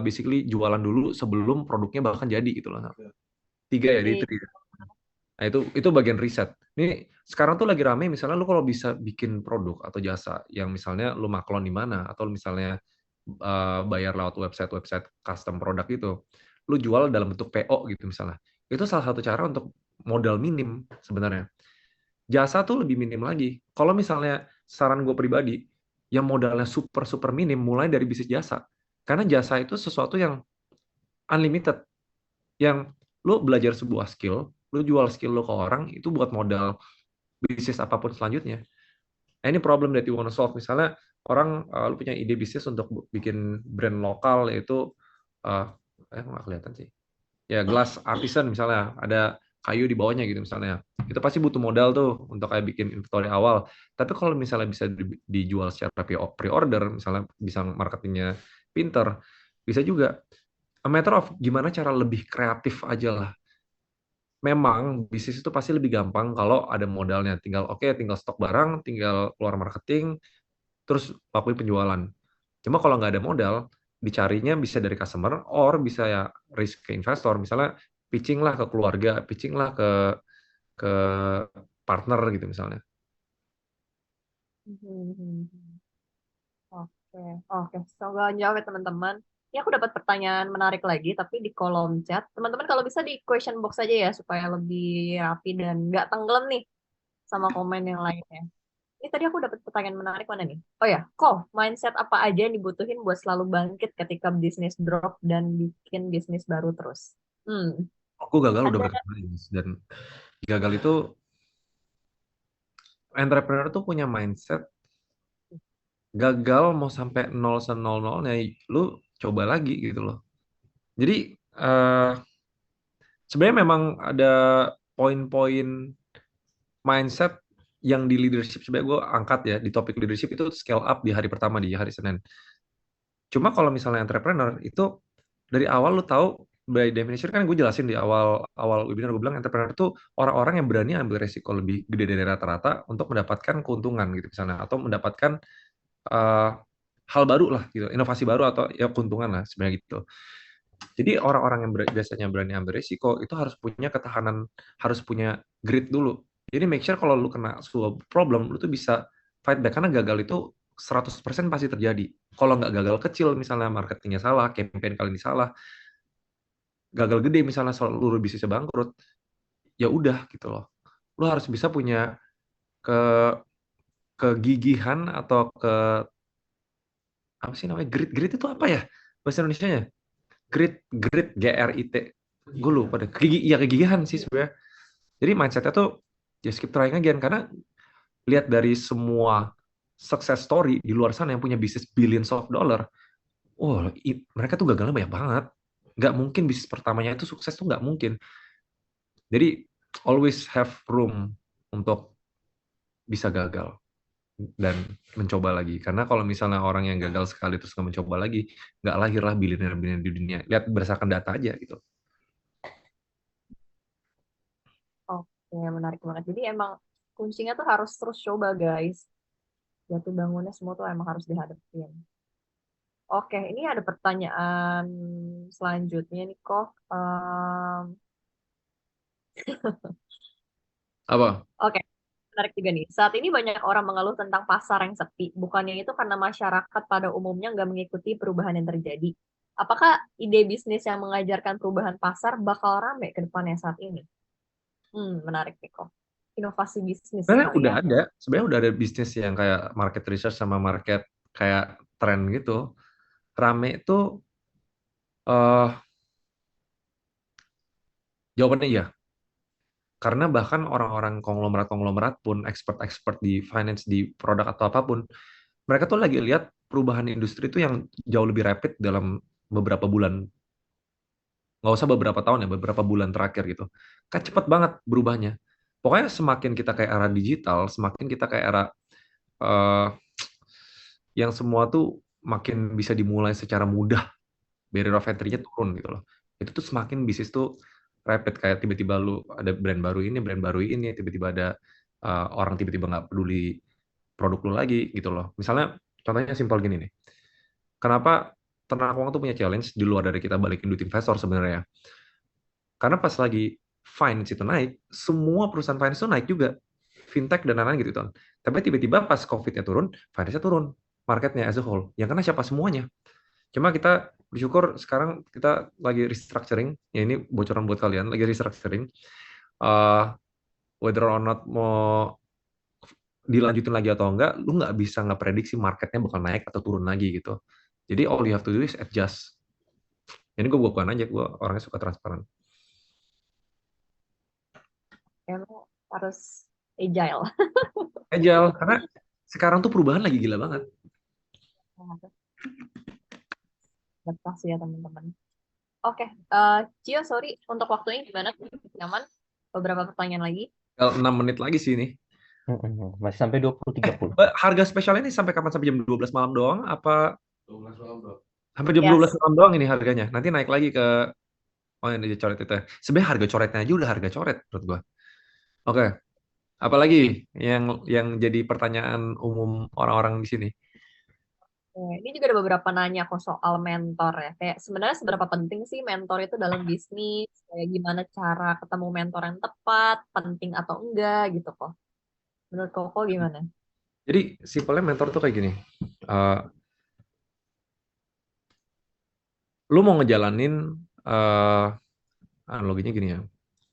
basically jualan dulu sebelum produknya bahkan jadi gitu loh. 3 ya di Di, itu ya. Nah, itu bagian riset. Ini sekarang tuh lagi rame misalnya lu kalau bisa bikin produk atau jasa yang misalnya lu maklon di mana, atau misalnya bayar lewat website custom produk itu, lu jual dalam bentuk PO gitu misalnya. Itu salah satu cara untuk modal minim sebenarnya. Jasa tuh lebih minim lagi. Kalau misalnya saran gue pribadi, yang modalnya super minim mulai dari bisnis jasa. Karena jasa itu sesuatu yang unlimited. yang lu belajar sebuah skill, lu jual skill lu ke orang, itu buat modal bisnis apapun selanjutnya. Any problem that you want to solve, misalnya orang lu punya ide bisnis untuk bikin brand lokal, yaitu uh, nggak kelihatan sih, ya glass artisan misalnya, ada kayu di bawahnya gitu misalnya, itu pasti butuh modal tuh untuk kayak bikin inventory awal. Tapi kalau misalnya bisa dijual secara pre-order, misalnya bisa marketingnya pinter, bisa juga. A matter of gimana cara lebih kreatif aja lah. Memang bisnis itu pasti lebih gampang kalau ada modalnya, tinggal stok barang, tinggal keluar marketing, terus lakuin penjualan. Cuma kalau nggak ada modal, dicarinya bisa dari customer, or bisa ya risk ke investor. Misalnya pitching lah ke keluarga, pitching lah ke partner gitu misalnya. Oke, oke. Semoga jawab ya teman-teman. Ini aku dapat pertanyaan menarik lagi, tapi di kolom chat. Teman-teman kalau bisa di question box aja ya, supaya lebih rapi dan nggak tenggelam nih sama komen yang lainnya. Ini tadi aku dapat pertanyaan menarik mana nih? Oh ya, kok mindset apa aja yang dibutuhin buat selalu bangkit ketika bisnis drop dan bikin bisnis baru terus? Aku gagal udah Ada. berapa kali, Mas. Dan gagal itu, entrepreneur tuh punya mindset gagal mau sampai nol senol nolnya, lu coba lagi gitu loh. Jadi sebenarnya memang ada poin-poin mindset yang di leadership sebenarnya gue angkat ya, di topik leadership itu scale up di hari pertama, di hari Senin. Cuma kalau misalnya entrepreneur itu dari awal lu tahu, by definition kan gue jelasin di awal awal webinar, gue bilang entrepreneur itu orang-orang yang berani ambil resiko lebih gede dari rata-rata untuk mendapatkan keuntungan gitu misalnya, atau mendapatkan eh, hal baru lah gitu, inovasi baru atau ya keuntungan lah sebenarnya gitu. Jadi orang-orang yang biasanya berani ambil resiko itu harus punya ketahanan, harus punya grit dulu. Jadi make sure kalau lu kena sebuah problem, lu tuh bisa fight back, karena gagal itu 100% pasti terjadi. Kalau nggak gagal kecil, misalnya marketingnya salah, campaign kali ini salah, gagal gede misalnya seluruh bisnisnya bangkrut, ya udah gitu loh. Lu harus bisa punya ke kegigihan atau apa sih namanya, grit, grit itu apa ya bahasa Indonesianya? Grit, grit, GRIT, gue lupa deh. Ya kegigihan sih sebenarnya. Jadi mindsetnya tuh just keep trying again, karena lihat dari semua success story di luar sana yang punya bisnis billions of dollar, oh mereka tuh gagalnya banyak banget. Nggak mungkin bisnis pertamanya itu sukses, tuh nggak mungkin. Jadi always have room untuk bisa gagal dan mencoba lagi. Karena kalau misalnya orang yang gagal sekali terus nggak mencoba lagi, nggak lahirlah billionaire-billionaire di dunia. Lihat berdasarkan data aja gitu. Oke, menarik banget. Jadi emang kuncinya tuh harus terus coba, guys. Jatuh bangunnya semua tuh emang harus dihadapin. Oke, ini ada pertanyaan selanjutnya nih kok. Apa? Oke, menarik juga nih. Saat ini banyak orang mengeluh tentang pasar yang sepi. Bukannya itu karena masyarakat pada umumnya nggak mengikuti perubahan yang terjadi. Apakah ide bisnis yang mengajarkan perubahan pasar bakal rame ke depannya saat ini? Menarik nih kok. Inovasi bisnis Sebenarnya kali udah ya. ada, sebenarnya udah ada bisnis yang kayak market research sama market kayak tren gitu. Rame itu eh jawabannya iya. Karena bahkan orang-orang konglomerat-konglomerat pun, expert-expert di finance, di produk atau apapun, mereka tuh lagi lihat perubahan industri itu yang jauh lebih rapid dalam beberapa bulan, nggak usah beberapa tahun ya, beberapa bulan terakhir gitu. Kan cepet banget berubahnya. Pokoknya semakin kita kayak era digital, semakin kita kayak era eh, yang semua tuh makin bisa dimulai secara mudah, barrier of entry-nya turun gitu loh. Itu tuh semakin bisnis tuh rapid, kayak tiba-tiba lu ada brand baru ini, tiba-tiba ada orang tiba-tiba nggak peduli produk lu lagi gitu loh. Misalnya contohnya simpel gini nih. Kenapa ternak uang tuh punya challenge di luar dari kita balikin duit investor sebenarnya? Karena pas lagi finance itu naik, semua perusahaan finance itu naik juga. Fintech dan lain-lain gitu kan. Tapi tiba-tiba pas COVID-nya turun, finance-nya turun. Marketnya as a whole. Yang kena siapa? Semuanya. Cuma kita bersyukur sekarang kita lagi restructuring. Ya ini bocoran buat kalian, lagi restructuring. Uh, Whether or not mau dilanjutin lagi atau enggak, lu nggak bisa nggak prediksi marketnya bakal naik atau turun lagi gitu. Jadi all you have to do is adjust. Ini gue bukan aja, gue orangnya suka transparan. Emang harus agile. Agile, karena sekarang tuh perubahan lagi gila banget. Adaptasi ya teman-teman. Oke, Cio, sorry untuk waktunya gimana? Nyaman? Beberapa pertanyaan lagi. Tinggal 6 menit lagi sih ini. Masih sampai 20-30. Harga spesialnya ini sampai kapan? Sampai jam 12 malam doang? Apa 12 malam, Bro. sampai jam Yes. 12 malam doang ini harganya? Nanti naik lagi ke yang di coret itu. Sebenarnya harga coretnya aja udah harga coret menurut gua. Oke. Apalagi yang jadi pertanyaan umum orang-orang di sini? Ini juga ada beberapa nanya kok soal mentor ya. Kayak sebenarnya seberapa penting sih mentor itu dalam bisnis? Kayak gimana cara ketemu mentor yang tepat? Penting atau enggak gitu kok. Menurut Koko gimana? Jadi simpelnya mentor tuh kayak gini. Lu mau ngejalanin analoginya gini ya.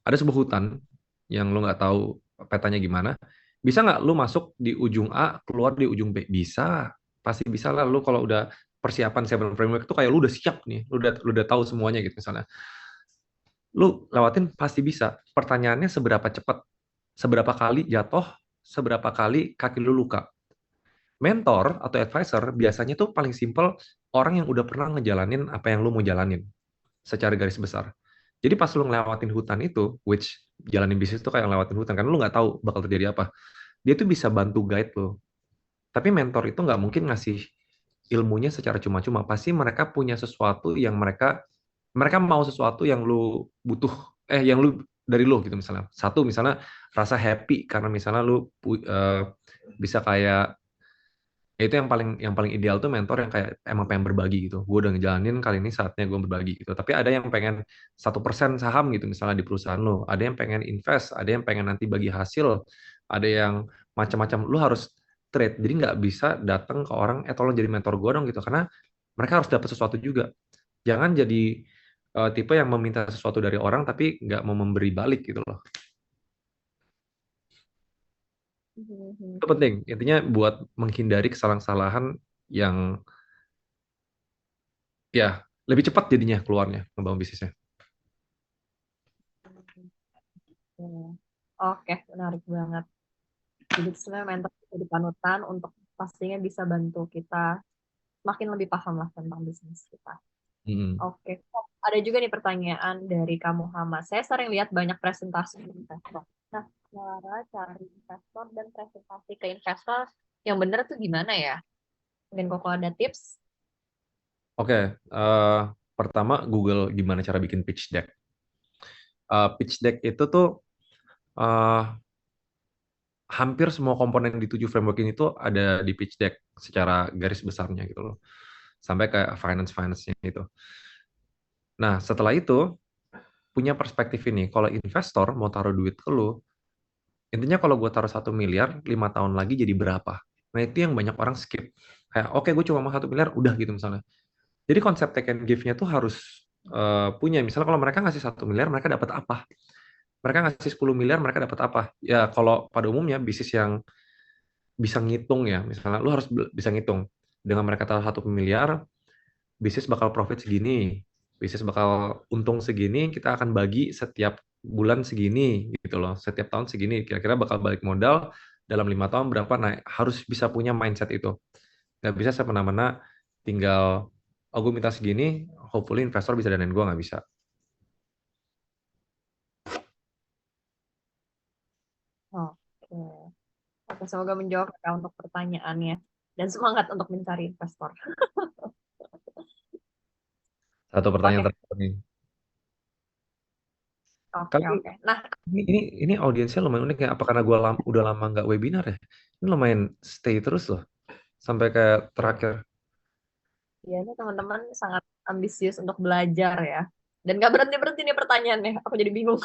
Ada sebuah hutan yang lu nggak tahu petanya gimana. Bisa nggak lu masuk di ujung A, keluar di ujung B? Bisa. Pasti bisa lah. Lu kalau udah persiapan Seven Framework itu kayak lu udah siap nih. Lu udah tahu semuanya gitu misalnya. Lu lewatin pasti bisa. Pertanyaannya seberapa cepat? Seberapa kali jatuh? Seberapa kali kaki lu luka? Mentor atau advisor biasanya tuh paling simple orang yang udah pernah ngejalanin apa yang lu mau jalanin secara garis besar. Jadi pas lu ngelewatin hutan itu, which jalanin bisnis itu kayak ngelewatin hutan, karena lu nggak tahu bakal terjadi apa. Dia tuh bisa bantu guide lo. Tapi mentor itu nggak mungkin ngasih ilmunya secara cuma-cuma. Pasti mereka punya sesuatu yang mereka mau sesuatu yang lu butuh, yang lu dari lu gitu misalnya. Satu misalnya rasa happy karena misalnya lu bisa kayak itu yang paling ideal tuh mentor yang kayak emang pengen berbagi gitu. Gue udah ngejalanin kali ini saatnya gue berbagi gitu. Tapi ada yang pengen 1% saham gitu misalnya di perusahaan lo. Ada yang pengen invest, ada yang pengen nanti bagi hasil, ada yang macam-macam. Lu harus trade. Jadi nggak bisa datang ke orang, tolong jadi mentor gue dong gitu. Karena mereka harus dapat sesuatu juga. Jangan jadi tipe yang meminta sesuatu dari orang tapi nggak mau memberi balik gitu loh. Itu penting. Intinya buat menghindari kesalahan-kesalahan yang ya lebih cepat jadinya keluarnya ngebangun bisnisnya. Oke, menarik banget. Jadi sebenarnya mentor itu jadi panutan untuk pastinya bisa bantu kita makin lebih paham lah tentang bisnis kita. Oke, ada juga nih pertanyaan dari kamu Muhammad. Saya sering lihat banyak presentasi investor. Nah, cara cari investor dan presentasi ke investor yang benar tuh gimana ya? Mungkin Koko ada tips? Oke, pertama Google gimana cara bikin pitch deck. Pitch deck itu tuh hampir semua komponen di 7 framework ini tuh ada di pitch deck secara garis besarnya gitu loh. Sampai kayak finance-nya itu. Nah, setelah itu punya perspektif ini. Kalau investor mau taruh duit ke lu, intinya kalau gue taruh 1 miliar, 5 tahun lagi jadi berapa? Nah, itu yang banyak orang skip. Kayak, oke, gue cuma mau 1 miliar, udah gitu misalnya. Jadi konsep take and give-nya tuh harus punya. Misalnya kalau mereka ngasih 1 miliar, mereka dapat apa? Mereka ngasih 10 miliar, mereka dapat apa? Ya, kalau pada umumnya bisnis yang bisa ngitung ya, misalnya lu harus bisa ngitung. Dengan mereka taruh 1 miliar, bisnis bakal profit segini, bisnis bakal untung segini, kita akan bagi setiap bulan segini gitu loh, setiap tahun segini, kira-kira bakal balik modal dalam 5 tahun berapa. Nah, harus bisa punya mindset itu. Nggak bisa semena-mena tinggal, oh gue minta segini, hopefully investor bisa danain gue, nggak bisa. Oke. Oke, semoga menjawab ya untuk pertanyaannya. Dan semangat untuk mencari investor. Satu pertanyaan Oke. terakhir nih. Oke, Kali oke. Nah, ini audiensnya lumayan unik ya. Apa karena gue udah lama nggak webinar ya? Ini lumayan stay terus loh sampai kayak terakhir. ya ini teman-teman sangat ambisius untuk belajar ya. Dan gak berhenti-berhenti nih pertanyaannya. Aku jadi bingung.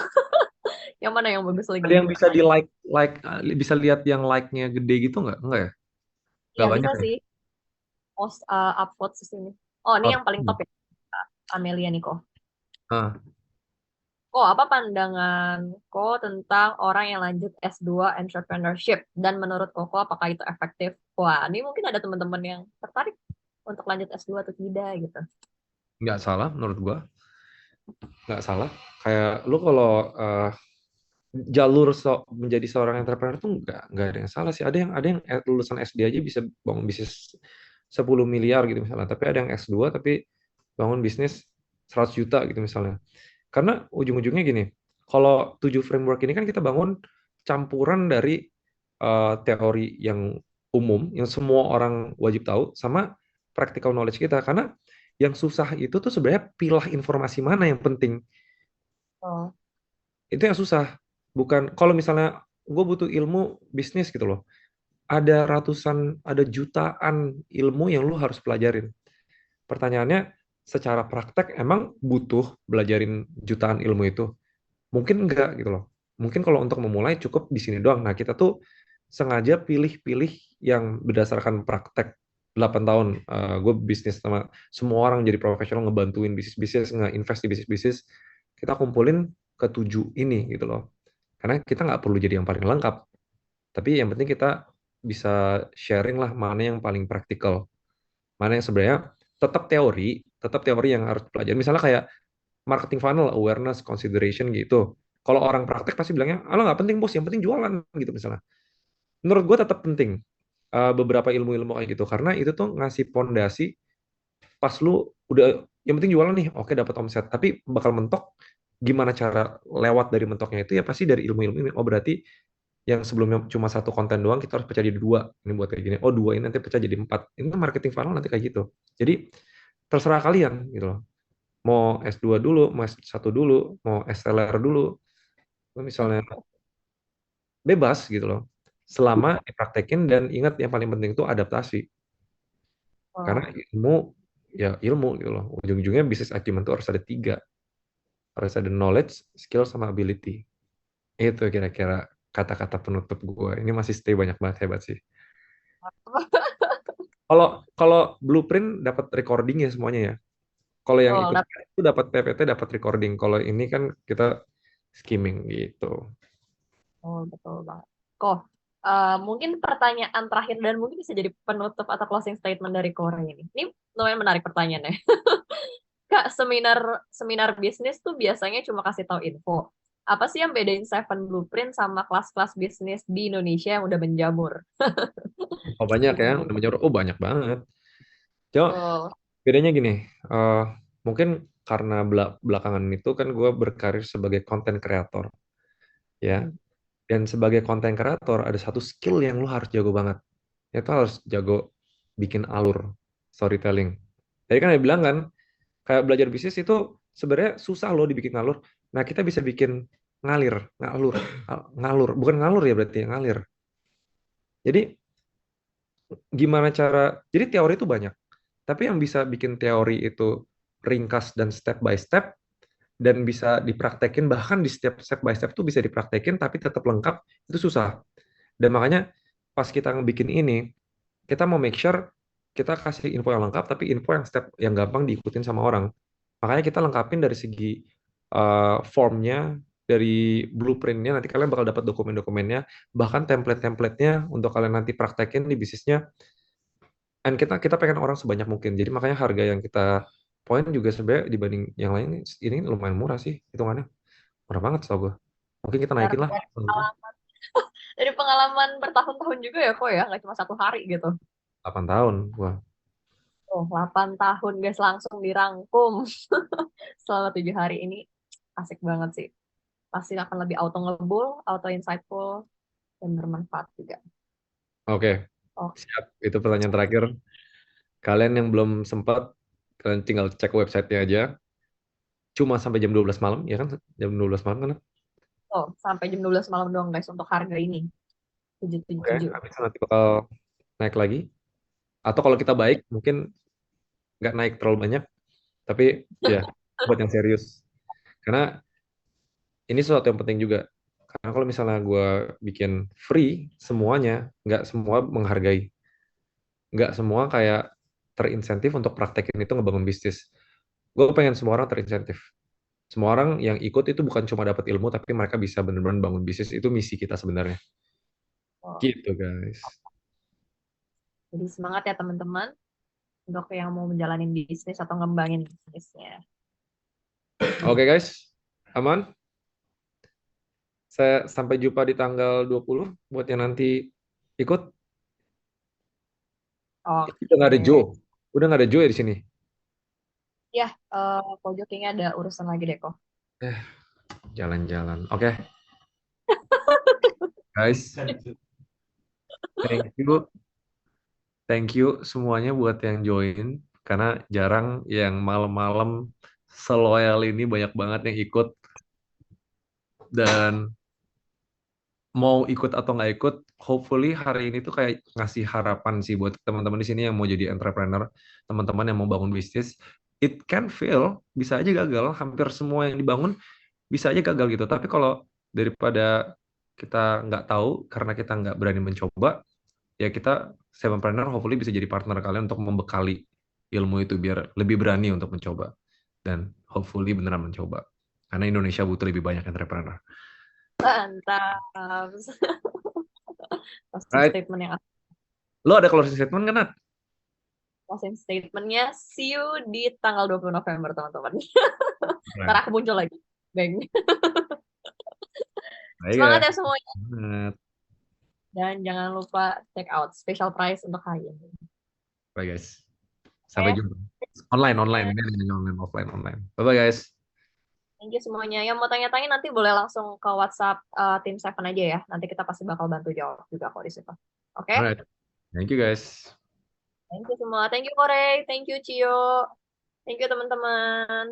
Yang mana yang bagus lagi Ada yang nih bisa di pertanyaan? bisa lihat yang like-nya gede gitu nggak? Enggak ya? Ya Nggak banyak bisa ya? sih. Post upvote di sini. Oh, ini yang paling top ya. Amelia Niko. Ah, Oh, apa pandangan Ko tentang orang yang lanjut S2 entrepreneurship? Dan menurut Koko, apakah itu efektif? Wah, ini mungkin ada teman-teman yang tertarik untuk lanjut S2 atau tidak gitu. nggak salah menurut gua. Nggak salah. Kayak lu kalau jalur menjadi seorang entrepreneur tuh nggak ada yang salah sih. Ada yang lulusan SD aja bisa bangun bisnis 10 miliar gitu misalnya. Tapi ada yang S2 tapi bangun bisnis 100 juta gitu misalnya. Karena ujung-ujungnya gini, kalau 7 framework ini kan kita bangun campuran dari teori yang umum, yang semua orang wajib tahu, sama practical knowledge kita. Karena yang susah itu tuh sebenarnya pilah informasi mana yang penting. Oh, Itu yang susah. Bukan, kalau misalnya gue butuh ilmu bisnis gitu loh, ada ratusan, ada jutaan ilmu yang lu harus pelajarin. Pertanyaannya, secara praktek emang butuh belajarin jutaan ilmu itu? Mungkin enggak gitu loh. Mungkin kalau untuk memulai cukup di sini doang. Nah, kita tuh sengaja pilih-pilih yang berdasarkan praktek. 8 tahun gue bisnis sama semua orang jadi profesional, ngebantuin bisnis-bisnis, nge-invest di bisnis-bisnis. Kita kumpulin ke 7 ini gitu loh. Karena kita nggak perlu jadi yang paling lengkap. Tapi yang penting kita bisa sharing lah mana yang paling praktikal. Mana yang sebenarnya tetap teori yang harus pelajari. Misalnya kayak marketing funnel, awareness, consideration gitu. Kalau orang praktek pasti bilangnya, ah nggak penting bos, yang penting jualan gitu misalnya. Menurut gue tetap penting beberapa ilmu-ilmu kayak gitu, karena itu tuh ngasih pondasi pas lu udah, yang penting jualan nih, oke dapat omset, tapi bakal mentok, gimana cara lewat dari mentoknya itu ya pasti dari ilmu-ilmu ini. Oh berarti yang sebelumnya cuma satu konten doang, kita harus pecah jadi 2, ini buat kayak gini. Oh 2 ini nanti pecah jadi 4, ini marketing funnel nanti kayak gitu. Jadi terserah kalian gitu loh. Mau S2 dulu, mau S1 dulu, mau SLR dulu, misalnya bebas gitu loh. Selama dipraktekin dan ingat yang paling penting itu adaptasi. Karena oh. ilmu ya ilmu gitu loh. Ujung-ujungnya bisnis acumen itu harus ada 3. Harus ada knowledge, skill, sama ability. Itu kira-kira kata-kata penutup gue. Ini masih stay banyak banget, hebat sih. Kalau kalau blueprint dapat recording ya semuanya ya. Kalau yang Oh, ikut itu dapat PPT, dapat recording. Kalau ini kan kita skimming gitu. oh, betul banget. Kok, mungkin pertanyaan terakhir dan mungkin bisa jadi penutup atau closing statement dari Korea ini. Ini lumayan menarik pertanyaannya. Kak, seminar seminar bisnis tuh biasanya cuma kasih tahu info. Apa sih yang bedain Seven Blueprint sama kelas-kelas bisnis di Indonesia yang udah menjamur? Oh banyak ya, udah menjawab. Oh banyak banget. Cuma Oh, bedanya gini, eh, mungkin karena belakangan itu kan gue berkarir sebagai content creator, ya. hmm. Dan sebagai content creator ada satu skill yang lu harus jago banget. Itu harus jago bikin alur storytelling. Tadi kan ada bilang kan, kayak belajar bisnis itu sebenarnya susah loh dibikin ngalur. Nah kita bisa bikin ngalur, ngalur, bukan ngalur ya berarti ya, ngalir. Jadi gimana cara? Jadi teori itu banyak, tapi yang bisa bikin teori itu ringkas dan step by step dan bisa dipraktekin, bahkan di setiap step by step tuh bisa dipraktekin tapi tetap lengkap, itu susah. Dan makanya pas kita ngebikin ini, kita mau make sure kita kasih info yang lengkap tapi info yang step yang gampang diikutin sama orang. Makanya kita lengkapin dari segi formnya, dari blueprintnya, nanti kalian bakal dapat dokumen-dokumennya, bahkan template-templatenya untuk kalian nanti praktekin di bisnisnya. Dan kita pengen orang sebanyak mungkin. Jadi makanya harga yang kita poin juga sebenarnya dibanding yang lain ini lumayan murah sih hitungannya. Murah banget tau gue. Mungkin kita naikin lah. Dari pengalaman bertahun-tahun juga ya kok ya, nggak cuma 1 hari gitu. 8 tahun gua. Oh, 8 tahun guys langsung dirangkum selama 7 hari ini. Asik banget sih. Pasti akan lebih auto ngebul, auto insightful, dan bermanfaat juga. Oke, Oh, siap. Itu pertanyaan terakhir. Kalian yang belum sempat, kalian tinggal cek websitenya aja. Cuma sampai jam 12 malam, ya kan? Jam 12 malam kan? oh, sampai jam 12 malam doang guys untuk harga ini. Oke, 777. habis itu nanti bakal naik lagi. Atau kalau kita baik, mungkin nggak naik terlalu banyak. Tapi ya, buat yang serius. Karena ini sesuatu yang penting juga. Karena kalau misalnya gue bikin free semuanya, nggak semua menghargai. Nggak semua kayak terinsentif untuk praktekin itu ngebangun bisnis. Gue pengen semua orang terinsentif. Semua orang yang ikut itu bukan cuma dapat ilmu, tapi mereka bisa benar-benar bangun bisnis. Itu misi kita sebenarnya. Oh, Gitu guys. jadi semangat ya teman-teman untuk yang mau menjalani bisnis atau ngembangin bisnisnya. Oke guys, aman? Saya sampai jumpa di tanggal 20 buat yang nanti ikut. Udah nggak ada Oke. Joe. Udah nggak ada Joe ya di sini. Ya, Pojok kayaknya ada urusan lagi deh kok. Jalan-jalan. Oke, guys. Thank you. Thank you semuanya buat yang join. Karena jarang yang malam-malam seloyal ini, banyak banget yang ikut. Dan mau ikut atau nggak ikut, hopefully hari ini tuh kayak ngasih harapan sih buat teman-teman di sini yang mau jadi entrepreneur, teman-teman yang mau bangun bisnis. It can fail, bisa aja gagal. Hampir semua yang dibangun bisa aja gagal gitu. Tapi kalau daripada kita nggak tahu karena kita nggak berani mencoba, ya kita Sevenpreneur hopefully bisa jadi partner kalian untuk membekali ilmu itu biar lebih berani untuk mencoba. Dan hopefully beneran mencoba. Karena Indonesia butuh lebih banyak entrepreneur. Mantap. Closing Right? statement yang Lo ada closing statement kan, Nat? closing statementnya see you di tanggal 20 November teman-teman. Ntar Right. aku muncul lagi. Bang. Baik, Semangat ya. ya semuanya. Semangat. Dan jangan lupa check out special price untuk hari ini. Bye guys. Sampai Oke. jumpa. Online. Ini ada online, offline. Bye guys. Thank you semuanya. Yang mau tanya-tanya nanti boleh langsung ke WhatsApp tim Seven aja ya. Nanti kita pasti bakal bantu jawab juga kok di situ. Oke? Alright. Thank you guys. Thank you semua. Thank you Kore. Thank you Cio. Thank you teman-teman.